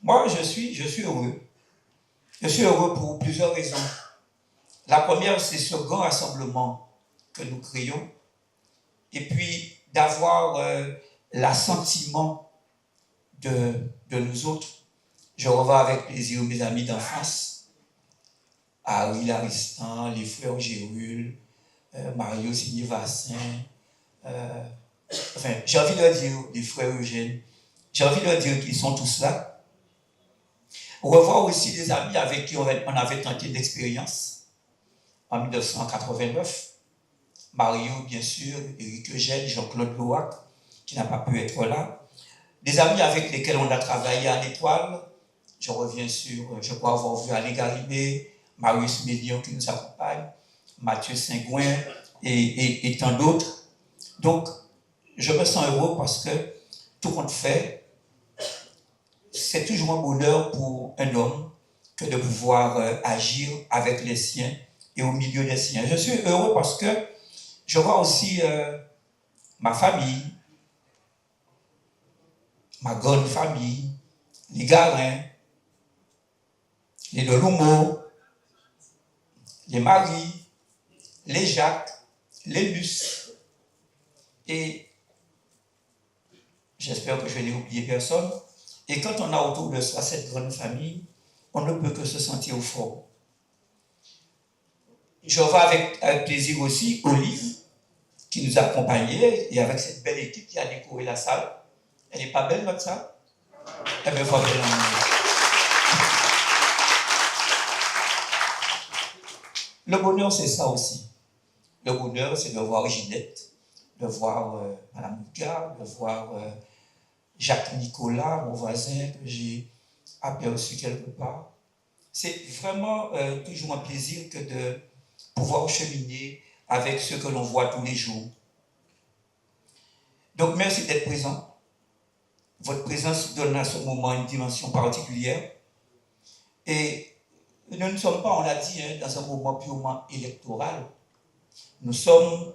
Moi, je suis heureux. Je suis heureux pour plusieurs raisons. La première, c'est ce grand rassemblement que nous créons. Et puis, d'avoir l'assentiment de nous autres. Je revois avec plaisir mes amis d'enfance, Harry Laristan, les frères Gérul, Mario Signé-Vassin, enfin, j'ai envie de leur dire, les frères Eugène, j'ai envie de leur dire qu'ils sont tous là. Revoir aussi des amis avec qui on avait tenté l'expérience en 1989. Mario, bien sûr, Éric Eugène, Jean-Claude Louac, qui n'a pas pu être là. Des amis avec lesquels on a travaillé à l'Étoile. Je reviens sur, je crois avoir vu Alain Garibé, Marius Mélion qui nous accompagne, Mathieu Saint-Gouin et tant d'autres. Donc, je me sens heureux parce que tout compte fait, c'est toujours un bonheur pour un homme que de pouvoir agir avec les siens et au milieu des siens. Je suis heureux parce que je vois aussi ma famille, ma grande famille, les Garins, les Deloumo, les Marie, les Jacques, les Luce. Et j'espère que je n'ai oublié personne. Et quand on a autour de soi cette grande famille, on ne peut que se sentir fort. Je vois avec plaisir aussi Olive, qui nous accompagnait, et avec cette belle équipe qui a décoré la salle. Elle n'est pas belle, notre salle? Eh bien, voilà. Le bonheur, c'est ça aussi. Le bonheur, c'est de voir Ginette, de voir Madame Mouka, de voir Jacques Nicolas, mon voisin, que j'ai aperçu quelque part. C'est vraiment toujours un plaisir que de pouvoir cheminer avec ceux que l'on voit tous les jours. Donc, merci d'être présent. Votre présence donne à ce moment une dimension particulière. Et nous ne sommes pas, on l'a dit, hein, dans un moment purement électoral. Nous sommes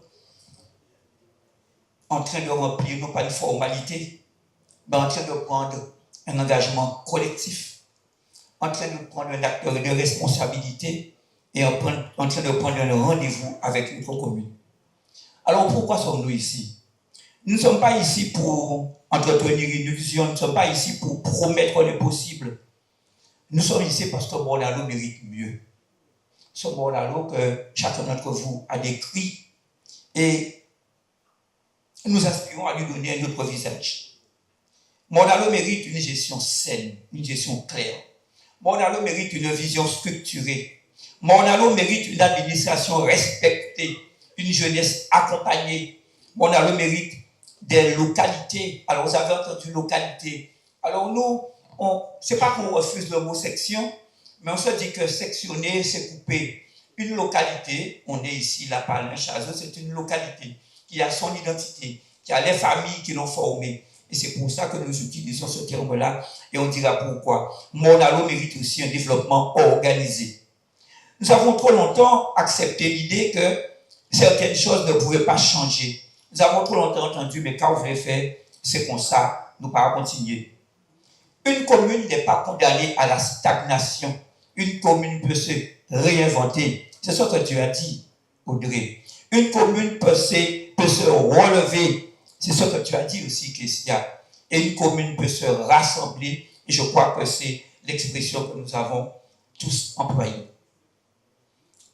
en train de remplir, non pas une formalité, mais en train de prendre un engagement collectif, en train de prendre un acteur de responsabilité et en train de prendre un rendez-vous avec notre commune. Alors pourquoi sommes-nous ici? Nous ne sommes pas ici pour entretenir une illusion, nous ne sommes pas ici pour promettre le possible. Nous sommes ici parce que Morne-à-l'Eau mérite mieux. Ce Morne-à-l'Eau que chacun d'entre vous a décrit et nous aspirons à lui donner un autre visage. Morne-à-l'Eau mérite une gestion saine, une gestion claire. Morne-à-l'Eau mérite une vision structurée. Morne-à-l'Eau mérite une administration respectée, une jeunesse accompagnée. Morne-à-l'Eau mérite des localités. Alors, vous avez entendu localité. Alors, nous, c'est pas qu'on refuse le mot section, mais on se dit que sectionner, c'est couper. Une localité, on est ici, La Palme, Chazeux, c'est une localité qui a son identité, qui a les familles qui l'ont formée. Et c'est pour ça que nous utilisons ce terme-là et on dira pourquoi. Morne-à-l'Eau mérite aussi un développement organisé. Nous avons trop longtemps accepté l'idée que certaines choses ne pouvaient pas changer. Nous avons trop longtemps entendu, mais quand vous voulez faire, c'est comme ça, nous ne pouvons pas continuer. Une commune n'est pas condamnée à la stagnation. Une commune peut se réinventer. C'est ce que tu as dit, Audrey. Une commune peut se relever. C'est ce que tu as dit aussi, Kessia. Et une commune peut se rassembler. Et je crois que c'est l'expression que nous avons tous employée.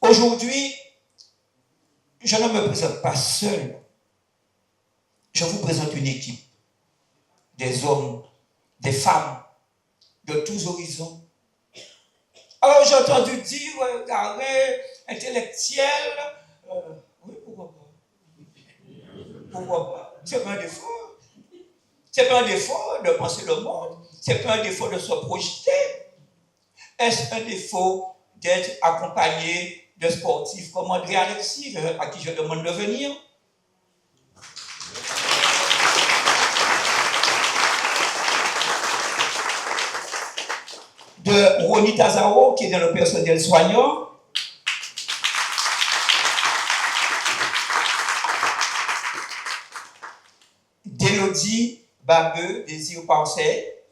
Aujourd'hui, je ne me présente pas seul. Je vous présente une équipe. Des hommes, des femmes, de tous horizons. Alors j'ai entendu dire, carré, intellectuel, oui, pourquoi pas? Pourquoi pas? C'est pas un défaut. C'est pas un défaut de penser le monde. C'est pas un défaut de se projeter. Est-ce un défaut d'être accompagné de sportifs comme André Alexis, à qui je demande de venir? De Ronnie Tazaro, qui est dans le personnel soignant. D'Élodie Babeux, Désir Parcet.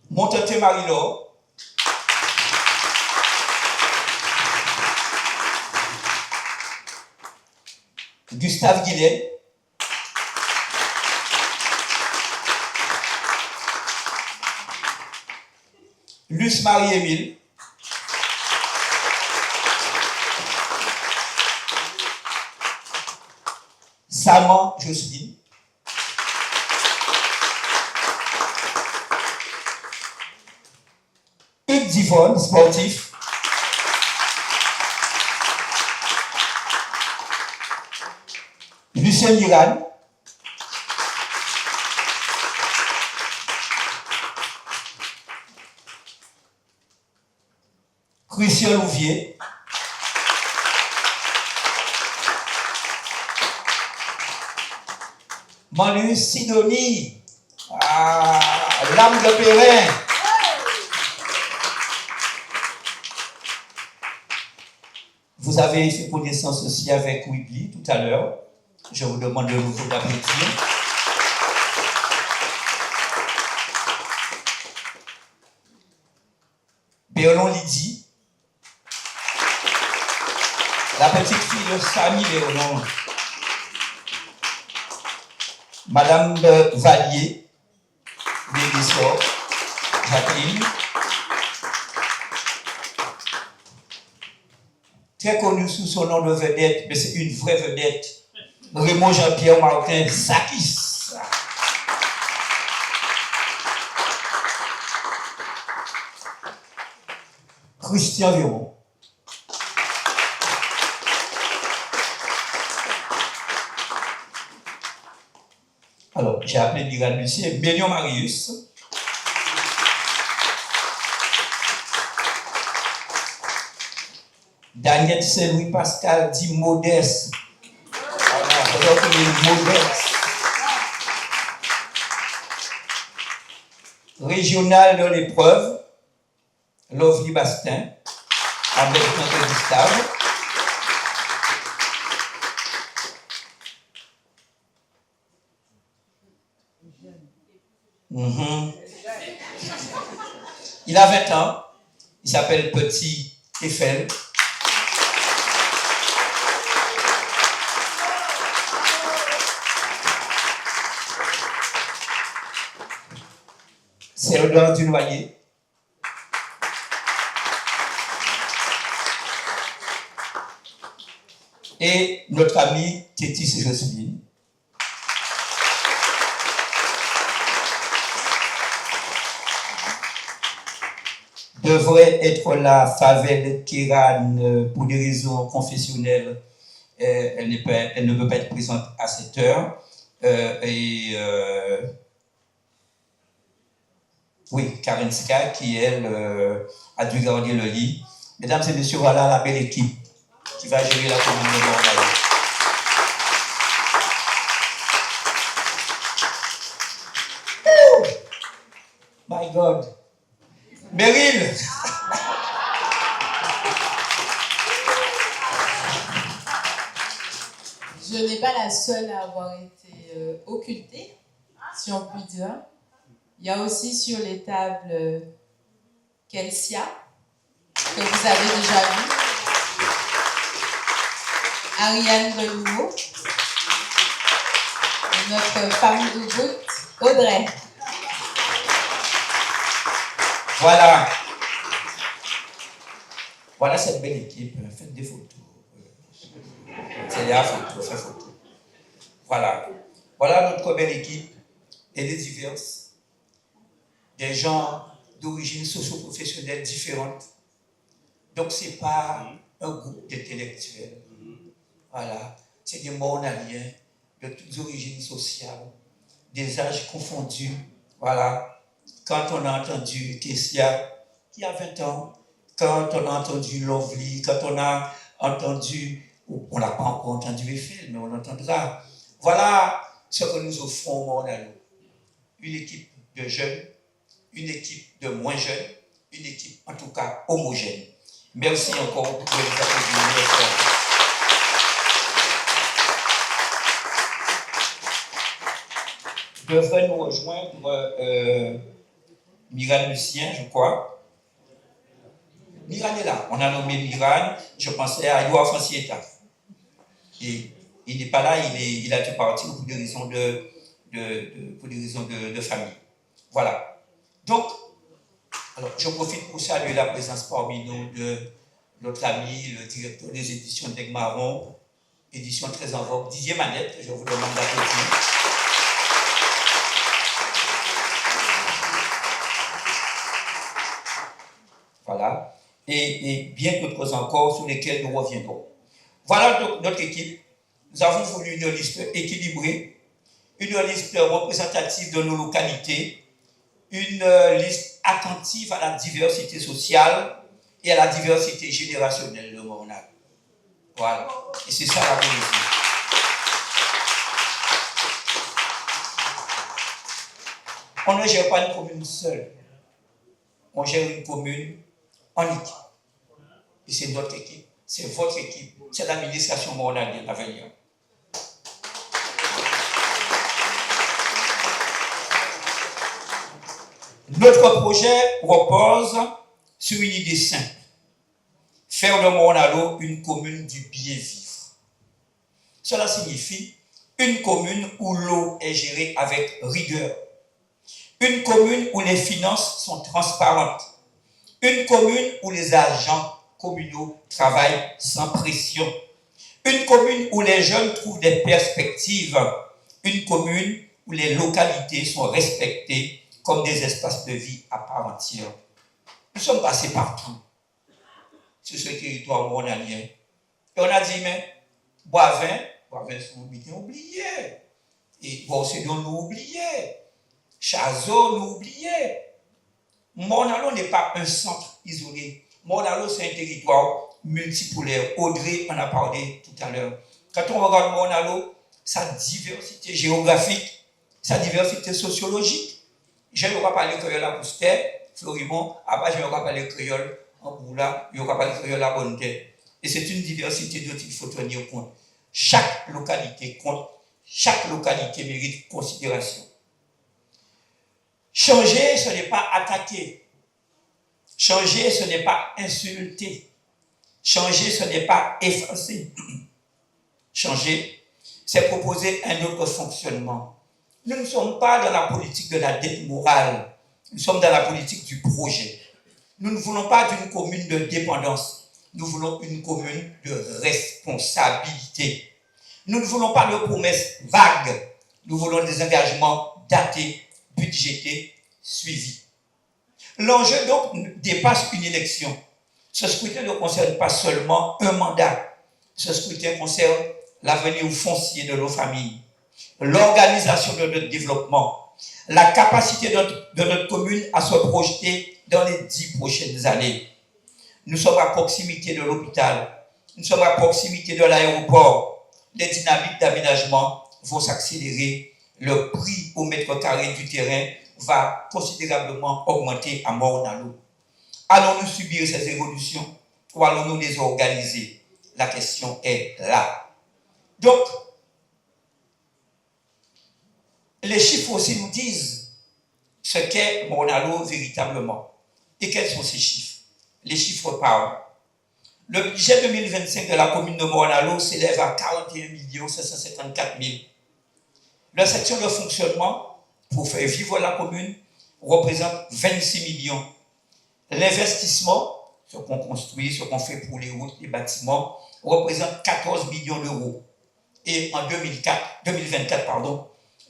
Montante Marie-Laure. Gustave Guillet. Luce Marie-Émile. Saman Jocelyne. Hugues Divonne, sportif. Lucien Miran. Christian Louvier. Manu Sidonie. L'âme de Perrin. Vous avez fait connaissance aussi avec Wigli tout à l'heure. Je vous demande de nouveau d'applaudir. Béolon Lydie. La petite fille de Samy Béolon. Madame Vallier, Bédessor, Jacqueline. Très connue sous son nom de vedette, mais c'est une vraie vedette. Raymond Jean-Pierre Martin Sakis. Christian Véron. Alors, j'ai appelé Miran Lucien, Mélion Marius. Daniel Saint-Louis Pascal dit modeste. Alors qu'il est modeste. Régional dans l'épreuve, Lovely Bastin. avec notre Gustave. Il a 20 ans. Il s'appelle Petit Eiffel. C'est l'odeur du noyer. Et notre amie Tétis Jocelyne. Devrait être là, Favel Kéran, pour des raisons confessionnelles. Elle ne peut pas être présente à cette heure. Oui, Karenska, qui, elle, a dû garder le lit. Mesdames et messieurs, voilà la belle équipe qui va gérer la commune de Morne-à-l'eau. My God. Meryl. Je n'ai pas la seule à avoir été occultée, si on peut dire. Il y a aussi sur les tables Kelsia, que vous avez déjà vu, Ariane Delouveau, et notre femme de goutte, Audrey. Voilà. Voilà cette belle équipe. Faites des photos. C'est la photo, faites photo. Voilà. Voilà notre belle équipe. Elle est diverse. Des gens d'origine socio-professionnelle différente. Donc, ce n'est pas un groupe d'intellectuels. Voilà. C'est des Mornaliens de toutes origines sociales, des âges confondus. Voilà. Quand on a entendu Kessia, qui a 20 ans, quand on a entendu Lovely, quand on a entendu, on n'a pas encore entendu Eiffel, mais on entendra. Voilà ce que nous offrons au Morne-à-l'eau. Une équipe de jeunes, une équipe de moins jeunes, une équipe en tout cas homogène. Merci encore pour les applaudissements. Devrait nous rejoindre Miran Lucien, je crois. Miran est là. On a nommé Miran. Je pensais à Edouard Fancietta. Et il n'est pas là, il a été parti pour des raisons de famille. Voilà. Donc, alors, je profite pour saluer la présence parmi nous de notre ami, le directeur des éditions d'Aigues-Marron, édition très en vogue, Didier Manette. Je vous demande d'applaudir. Voilà. Et bien d'autres encore sur lesquels nous reviendrons. Voilà donc notre équipe. Nous avons voulu une liste équilibrée, une liste représentative de nos localités, une liste attentive à la diversité sociale et à la diversité générationnelle de Morne-à-l'eau. Voilà. Et c'est ça la politique. On ne gère pas une commune seule. On gère une commune en équipe. Et c'est notre équipe, c'est votre équipe, c'est l'administration Morne-à-l'eau à venir. Notre projet repose sur une idée simple. Faire de Morne-à-l'eau une commune du bien-vivre. Cela signifie une commune où l'eau est gérée avec rigueur. Une commune où les finances sont transparentes. Une commune où les agents communaux travaillent sans pression. Une commune où les jeunes trouvent des perspectives. Une commune où les localités sont respectées comme des espaces de vie à part entière. Nous sommes passés partout sur ce territoire mornalien. Et on a dit, mais Boivin, c'est oublié. Et Borcédon nous oublié. Chazot nous oublié. Morne-à-l'eau n'est pas un centre isolé. Morne-à-l'eau, c'est un territoire multipolaire. Audrey en a parlé tout à l'heure. Quand on regarde Morne-à-l'eau, sa diversité géographique, sa diversité sociologique, je n'aurai pas parler créole à Boustet, Florimont, après je n'aurai pas parler créole en boula, il y aura pas de la bonne terre. Et c'est une diversité dont il faut tenir compte. Chaque localité compte, chaque localité mérite considération. Changer, ce n'est pas attaquer. Changer, ce n'est pas insulter. Changer, ce n'est pas effacer. Changer, c'est proposer un autre fonctionnement. Nous ne sommes pas dans la politique de la dette morale. Nous sommes dans la politique du projet. Nous ne voulons pas d'une commune de dépendance. Nous voulons une commune de responsabilité. Nous ne voulons pas de promesses vagues. Nous voulons des engagements datés, budgétés, suivis. L'enjeu donc dépasse une élection. Ce scrutin ne concerne pas seulement un mandat. Ce scrutin concerne l'avenir foncier de nos familles, l'organisation de notre développement, la capacité de notre commune à se projeter dans les 10 prochaines années. Nous sommes à proximité de l'hôpital, nous sommes à proximité de l'aéroport. Les dynamiques d'aménagement vont s'accélérer. Le prix au mètre carré du terrain va considérablement augmenter à Morne-à-l'Eau. Allons-nous subir ces évolutions ou allons-nous les organiser? La question est là. Donc, les chiffres aussi nous disent ce qu'est Morne-à-l'Eau véritablement. Et quels sont ces chiffres? Les chiffres parlent. Le budget 2025 de la commune de Morne-à-l'Eau s'élève à 41 554 000. La section de fonctionnement pour faire vivre la commune représente 26 millions. L'investissement, ce qu'on construit, ce qu'on fait pour les routes, les bâtiments, représente 14 millions d'euros. Et en 2024,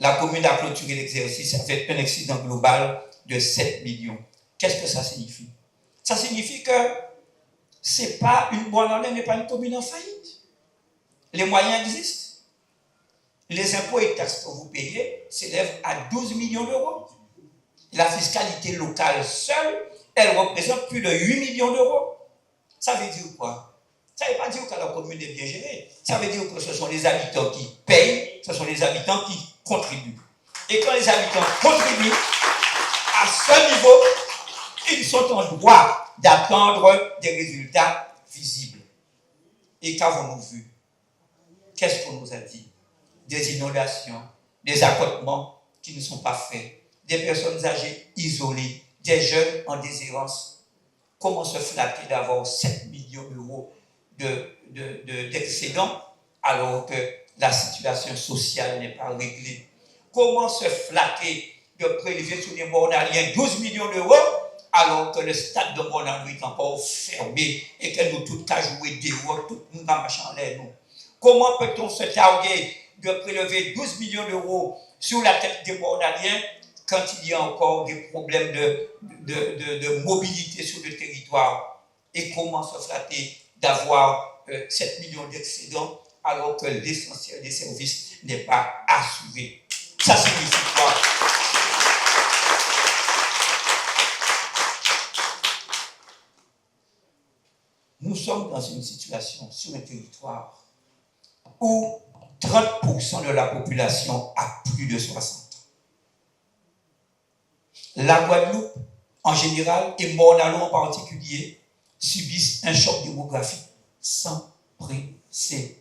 la commune a clôturé l'exercice avec un excédent global de 7 millions. Qu'est-ce que ça signifie? Ça signifie que c'est pas une Morne-à-l'Eau n'est pas une commune en faillite. Les moyens existent. Les impôts et taxes que vous payez s'élèvent à 12 millions d'euros. La fiscalité locale seule, elle représente plus de 8 millions d'euros. Ça veut dire quoi? Ça ne veut pas dire que la commune est bien gérée. Ça veut dire que ce sont les habitants qui payent, ce sont les habitants qui contribuent. Et quand les habitants contribuent, à ce niveau, ils sont en droit d'attendre des résultats visibles. Et qu'avons-nous vu? Qu'est-ce qu'on nous a dit? Des inondations, des accotements qui ne sont pas faits, des personnes âgées isolées, des jeunes en déshérence. Comment se flatter d'avoir 7 millions d'euros d'excédent alors que la situation sociale n'est pas réglée? Comment se flatter de prélever sur les Mornaliens 12 millions d'euros alors que le stade de Morne-à-l'Eau est encore fermé et que nous tous qu'à jouer dehors, tout le monde va marcher en l'air, nous? Comment peut-on se targuer de prélever 12 millions d'euros sur la tête des Mornaliens quand il y a encore des problèmes de mobilité sur le territoire? Et comment se flatter d'avoir 7 millions d'excédents alors que l'essentiel des services n'est pas assuré? Ça signifie quoi? Nous sommes dans une situation sur un territoire où 30% de la population a plus de 60 ans. La Guadeloupe, en général, et Morne-à-l'Eau en particulier, subissent un choc démographique sans précédent.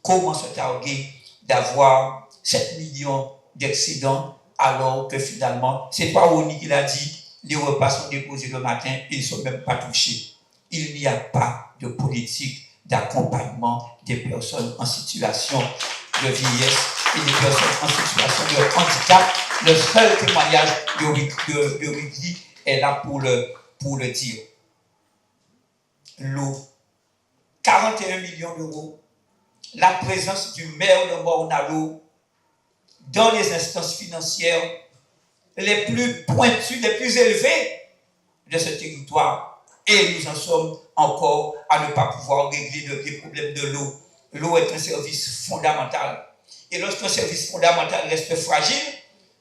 Comment se targuer d'avoir 7 millions d'excédents alors que finalement, c'est pas Oni qui l'a dit, les repas sont déposés le matin et ils ne sont même pas touchés. Il n'y a pas de politique d'accompagnement des personnes en situation de vieillesse et des personnes en situation de handicap. Le seul témoignage de Wiggy est là pour le dire. L'eau, 41 millions d'euros. La présence du maire de Morne-à-l'Eau dans les instances financières les plus pointues, les plus élevées de ce territoire. Et nous en sommes encore à ne pas pouvoir régler les problèmes de l'eau. L'eau est un service fondamental. Et lorsqu'un service fondamental reste fragile,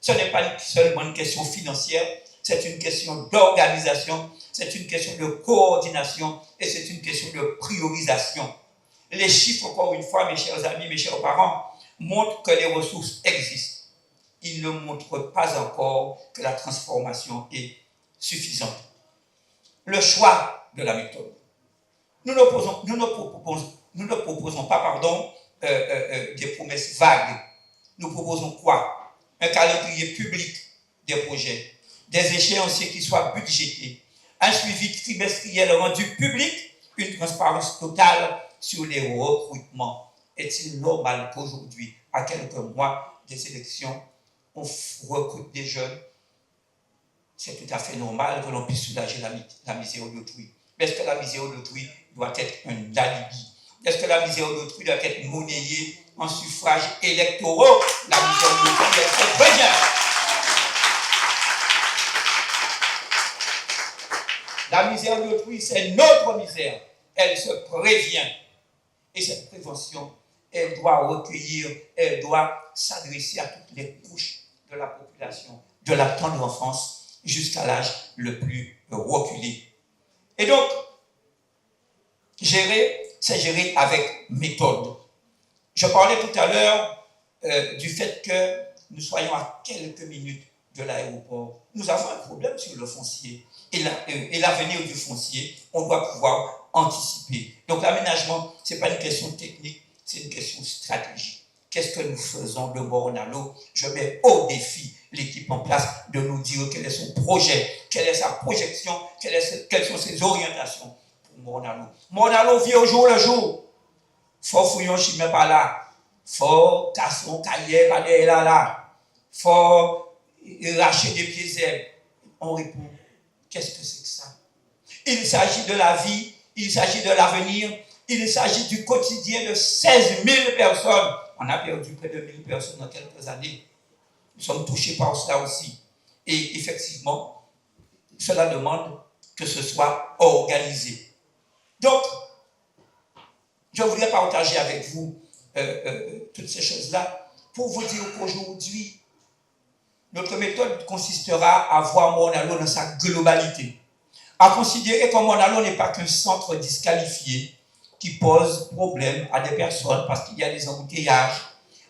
ce n'est pas seulement une question financière, c'est une question d'organisation, c'est une question de coordination et c'est une question de priorisation. Les chiffres, encore une fois, mes chers amis, mes chers parents, montrent que les ressources existent. Ils ne montrent pas encore que la transformation est suffisante. le choix de la méthode. Nous ne proposons pas des promesses vagues. Nous proposons quoi? Un calendrier public des projets, des échéanciers qui soient budgétés, un suivi trimestriel rendu public, une transparence totale sur les recrutements. Est-il normal qu'aujourd'hui, à quelques mois des élections, on recrute des jeunes? C'est tout à fait normal que l'on puisse soulager la misère d'autrui. Mais est-ce que la misère d'autrui doit être un alibi? Est-ce que la misère d'autrui doit être monnayée en suffrages électoraux? La misère d'autrui, elle se prévient. La misère d'autrui, c'est notre misère. Elle se prévient. Et cette prévention, elle doit recueillir, elle doit s'adresser à toutes les couches de la population, de la tendre enfance jusqu'à l'âge le plus reculé. Et donc, c'est gérer avec méthode. Je parlais tout à l'heure du fait que nous soyons à quelques minutes de l'aéroport. Nous avons un problème sur le foncier. Et l'avenir du foncier, on doit pouvoir anticiper. Donc l'aménagement, ce n'est pas une question technique, c'est une question stratégique. Qu'est-ce que nous faisons de Morne-à-l'eau? Je mets au défi l'équipe en place de nous dire quel est son projet, quelle est sa projection, quelles sont ses orientations pour Morne-à-l'eau. Morne-à-l'eau vit au jour le jour. Faut fouillon chimé par là. Faut casson, cahier, par là. Faut racher des pieds zèbres. On répond, qu'est-ce que c'est que ça? Il s'agit de la vie, il s'agit de l'avenir, il s'agit du quotidien de 16 000 personnes. On a perdu près de 1000 personnes dans quelques années. Nous sommes touchés par cela aussi. Et effectivement, cela demande que ce soit organisé. Donc, je voudrais partager avec vous toutes ces choses-là pour vous dire qu'aujourd'hui, notre méthode consistera à voir Morne-à-l'eau dans sa globalité, à considérer que Morne-à-l'eau n'est pas qu'un centre disqualifié qui pose problème à des personnes parce qu'il y a des embouteillages.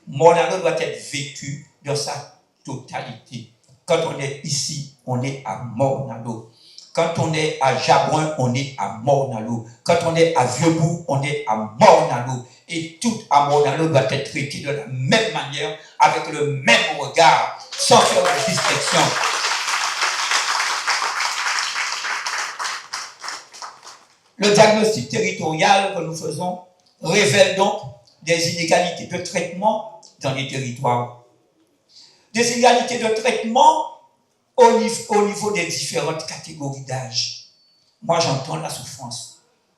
Morne-à-l'eau doit être vécu dans sa totalité. Quand on est ici, on est à Morne-à-l'eau. Quand on est à Jabouin, on est à Morne-à-l'eau. Quand on est à Vieux-Bourg, on est à Morne-à-l'eau. Et tout à Morne-à-l'eau doit être traité de la même manière, avec le même regard, sans faire de distinction. Le diagnostic territorial que nous faisons révèle donc des inégalités de traitement dans les territoires. Des inégalités de traitement au niveau des différentes catégories d'âge. Moi, j'entends la souffrance.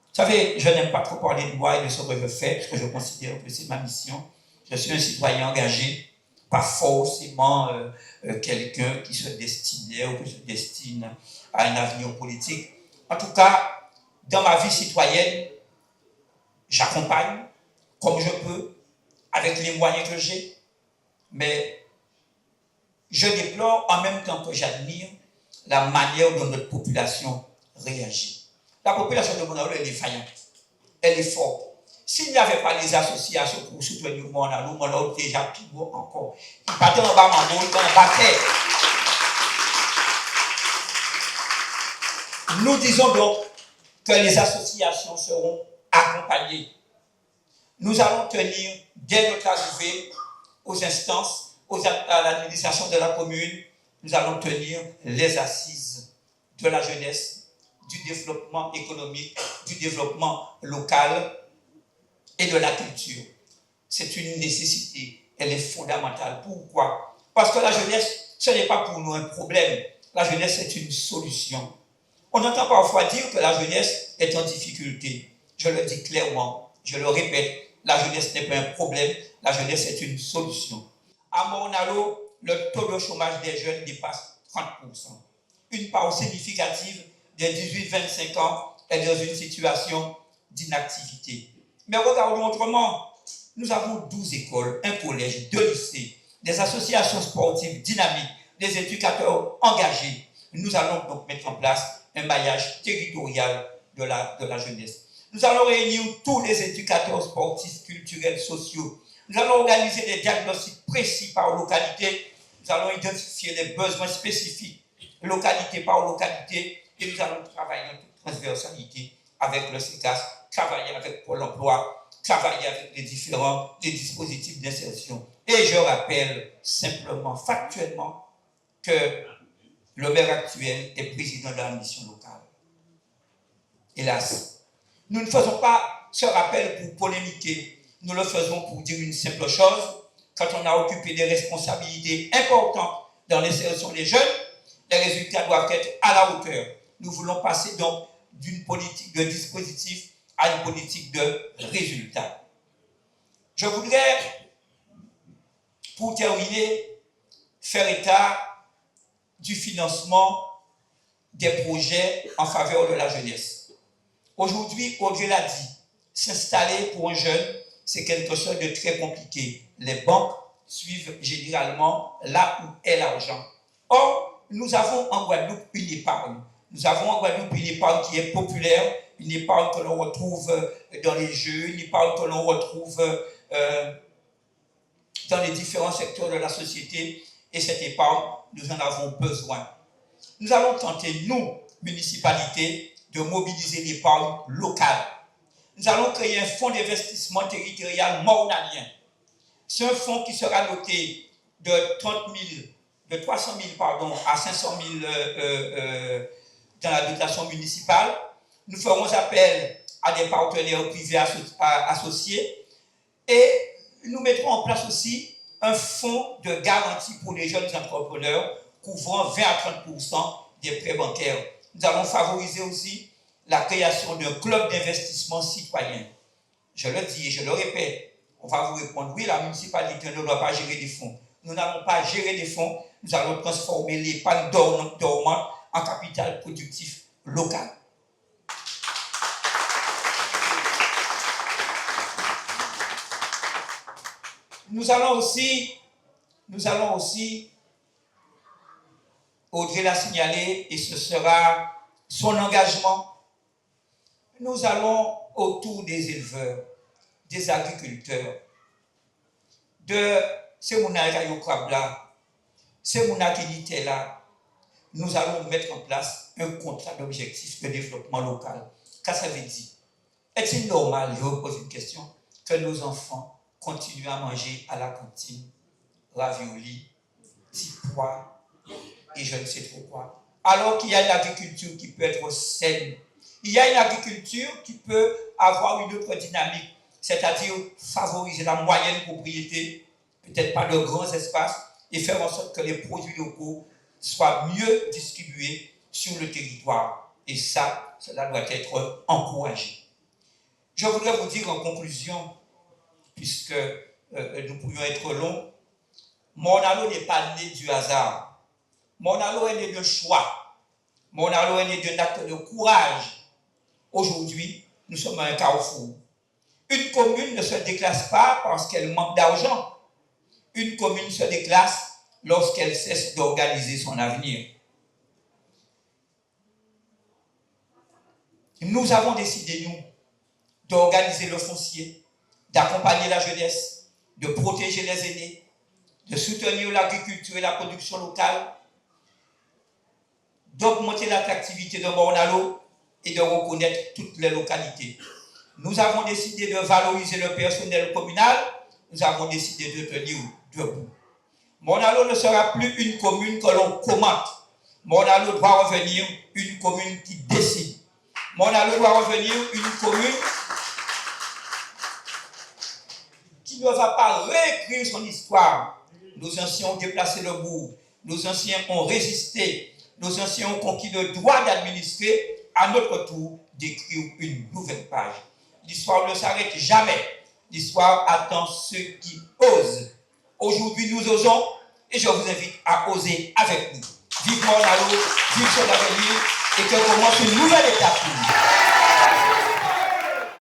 Vous savez, je n'aime pas trop parler de moi et de ce que je fais, parce que je considère que c'est ma mission. Je suis un citoyen engagé, pas forcément quelqu'un qui se destinait ou qui se destine à un avenir politique. En tout cas, dans ma vie citoyenne, j'accompagne comme je peux, avec les moyens que j'ai, mais je déplore en même temps que j'admire la manière dont notre population réagit. La population de Morne-à-l'eau, elle est vaillante, elle est forte. S'il n'y avait pas les associations pour soutenir Morne-à-l'eau, Morne-à-l'eau déjà plus beau encore. Il partait en bas, il était en bas terre. Nous disons donc que les associations seront accompagnées. Nous allons tenir, dès notre arrivée, aux instances, à l'administration de la commune, nous allons tenir les assises de la jeunesse, du développement économique, du développement local et de la culture. C'est une nécessité, elle est fondamentale. Pourquoi? Parce que la jeunesse, ce n'est pas pour nous un problème. La jeunesse, c'est une solution. On entend parfois dire que la jeunesse est en difficulté. Je le dis clairement, je le répète, la jeunesse n'est pas un problème, la jeunesse est une solution. À Morne-à-l'eau, le taux de chômage des jeunes dépasse 30%. Une part significative des 18-25 ans est dans une situation d'inactivité. Mais regardons autrement. Nous avons 12 écoles, un collège, 2 lycées, des associations sportives dynamiques, des éducateurs engagés. Nous allons donc mettre en place un maillage territorial de la jeunesse. Nous allons réunir tous les éducateurs sportifs, culturels, sociaux. Nous allons organiser des diagnostics précis par localité. Nous allons identifier les besoins spécifiques, localité par localité, et nous allons travailler en toute transversalité avec le CECAS, travailler avec Pôle emploi, travailler avec les différents dispositifs d'insertion. Et je rappelle simplement, factuellement, que le maire actuel est président de la mission locale. Hélas, nous ne faisons pas ce rappel pour polémiquer, nous le faisons pour dire une simple chose: quand on a occupé des responsabilités importantes dans l'insertion des jeunes, les résultats doivent être à la hauteur. Nous voulons passer donc d'une politique de dispositif à une politique de résultats. Je voudrais, pour terminer, faire état du financement des projets en faveur de la jeunesse. Aujourd'hui, Audrey l'a dit, s'installer pour un jeune, c'est quelque chose de très compliqué. Les banques suivent généralement là où est l'argent. Or, nous avons en Guadeloupe une épargne. Nous avons en Guadeloupe une épargne qui est populaire, une épargne que l'on retrouve dans les jeux, une épargne que l'on retrouve dans les différents secteurs de la société. Et cette épargne, nous en avons besoin. Nous allons tenter, nous, municipalités, de mobiliser l'épargne locale. Nous allons créer un fonds d'investissement territorial mornalien. C'est un fonds qui sera doté de 300 000 à 500 000 dans la dotation municipale. Nous ferons appel à des partenaires privés associés et nous mettrons en place aussi un fonds de garantie pour les jeunes entrepreneurs couvrant 20 à 30% des prêts bancaires. Nous allons favoriser aussi la création d'un club d'investissement citoyen. Je le dis et je le répète, on va vous répondre, oui, la municipalité ne doit pas gérer des fonds. Nous n'allons pas gérer des fonds, nous allons transformer l'épargne dormante en capital productif local. Nous allons aussi, Audrey l'a signalé, et ce sera son engagement, nous allons autour des éleveurs, des agriculteurs, de Semouna Yayokrabla, Semouna Kinitela, nous allons mettre en place un contrat d'objectif de développement local. Qu'est-ce que ça veut dire? Est-il normal, je vous pose une question, que nos enfants continuent à manger à la cantine ravioli, petits pois et je ne sais trop quoi, alors qu'il y a une agriculture qui peut être saine? Il y a une agriculture qui peut avoir une autre dynamique, c'est-à-dire favoriser la moyenne propriété, peut-être pas de grands espaces, et faire en sorte que les produits locaux soient mieux distribués sur le territoire. Et ça, cela doit être encouragé. Je voudrais vous dire en conclusion, puisque nous pourrions être longs, Morne-à-l'eau n'est pas né du hasard. Morne-à-l'eau est né d'un choix. Morne-à-l'eau est né d'un acte de courage. Aujourd'hui, nous sommes à un carrefour. Une commune ne se déclasse pas parce qu'elle manque d'argent. Une commune se déclasse lorsqu'elle cesse d'organiser son avenir. Nous avons décidé, nous, d'organiser le foncier, d'accompagner la jeunesse, de protéger les aînés, de soutenir l'agriculture et la production locale, d'augmenter l'attractivité de Morne-à-l'eau et de reconnaître toutes les localités. Nous avons décidé de valoriser le personnel communal, nous avons décidé de tenir debout. Morne-à-l'eau ne sera plus une commune que l'on commente. Morne-à-l'eau doit revenir une commune qui décide. Morne-à-l'eau doit revenir une commune qui ne va pas réécrire son histoire. Nos anciens ont déplacé le bourg, nos anciens ont résisté, nos anciens ont conquis le droit d'administrer, à notre tour d'écrire une nouvelle page. L'histoire ne s'arrête jamais. L'histoire attend ceux qui osent. Aujourd'hui, nous osons et je vous invite à oser avec nous. Vive Morne-à-l'eau, vive son avenir et que commence une nouvelle étape pour nous.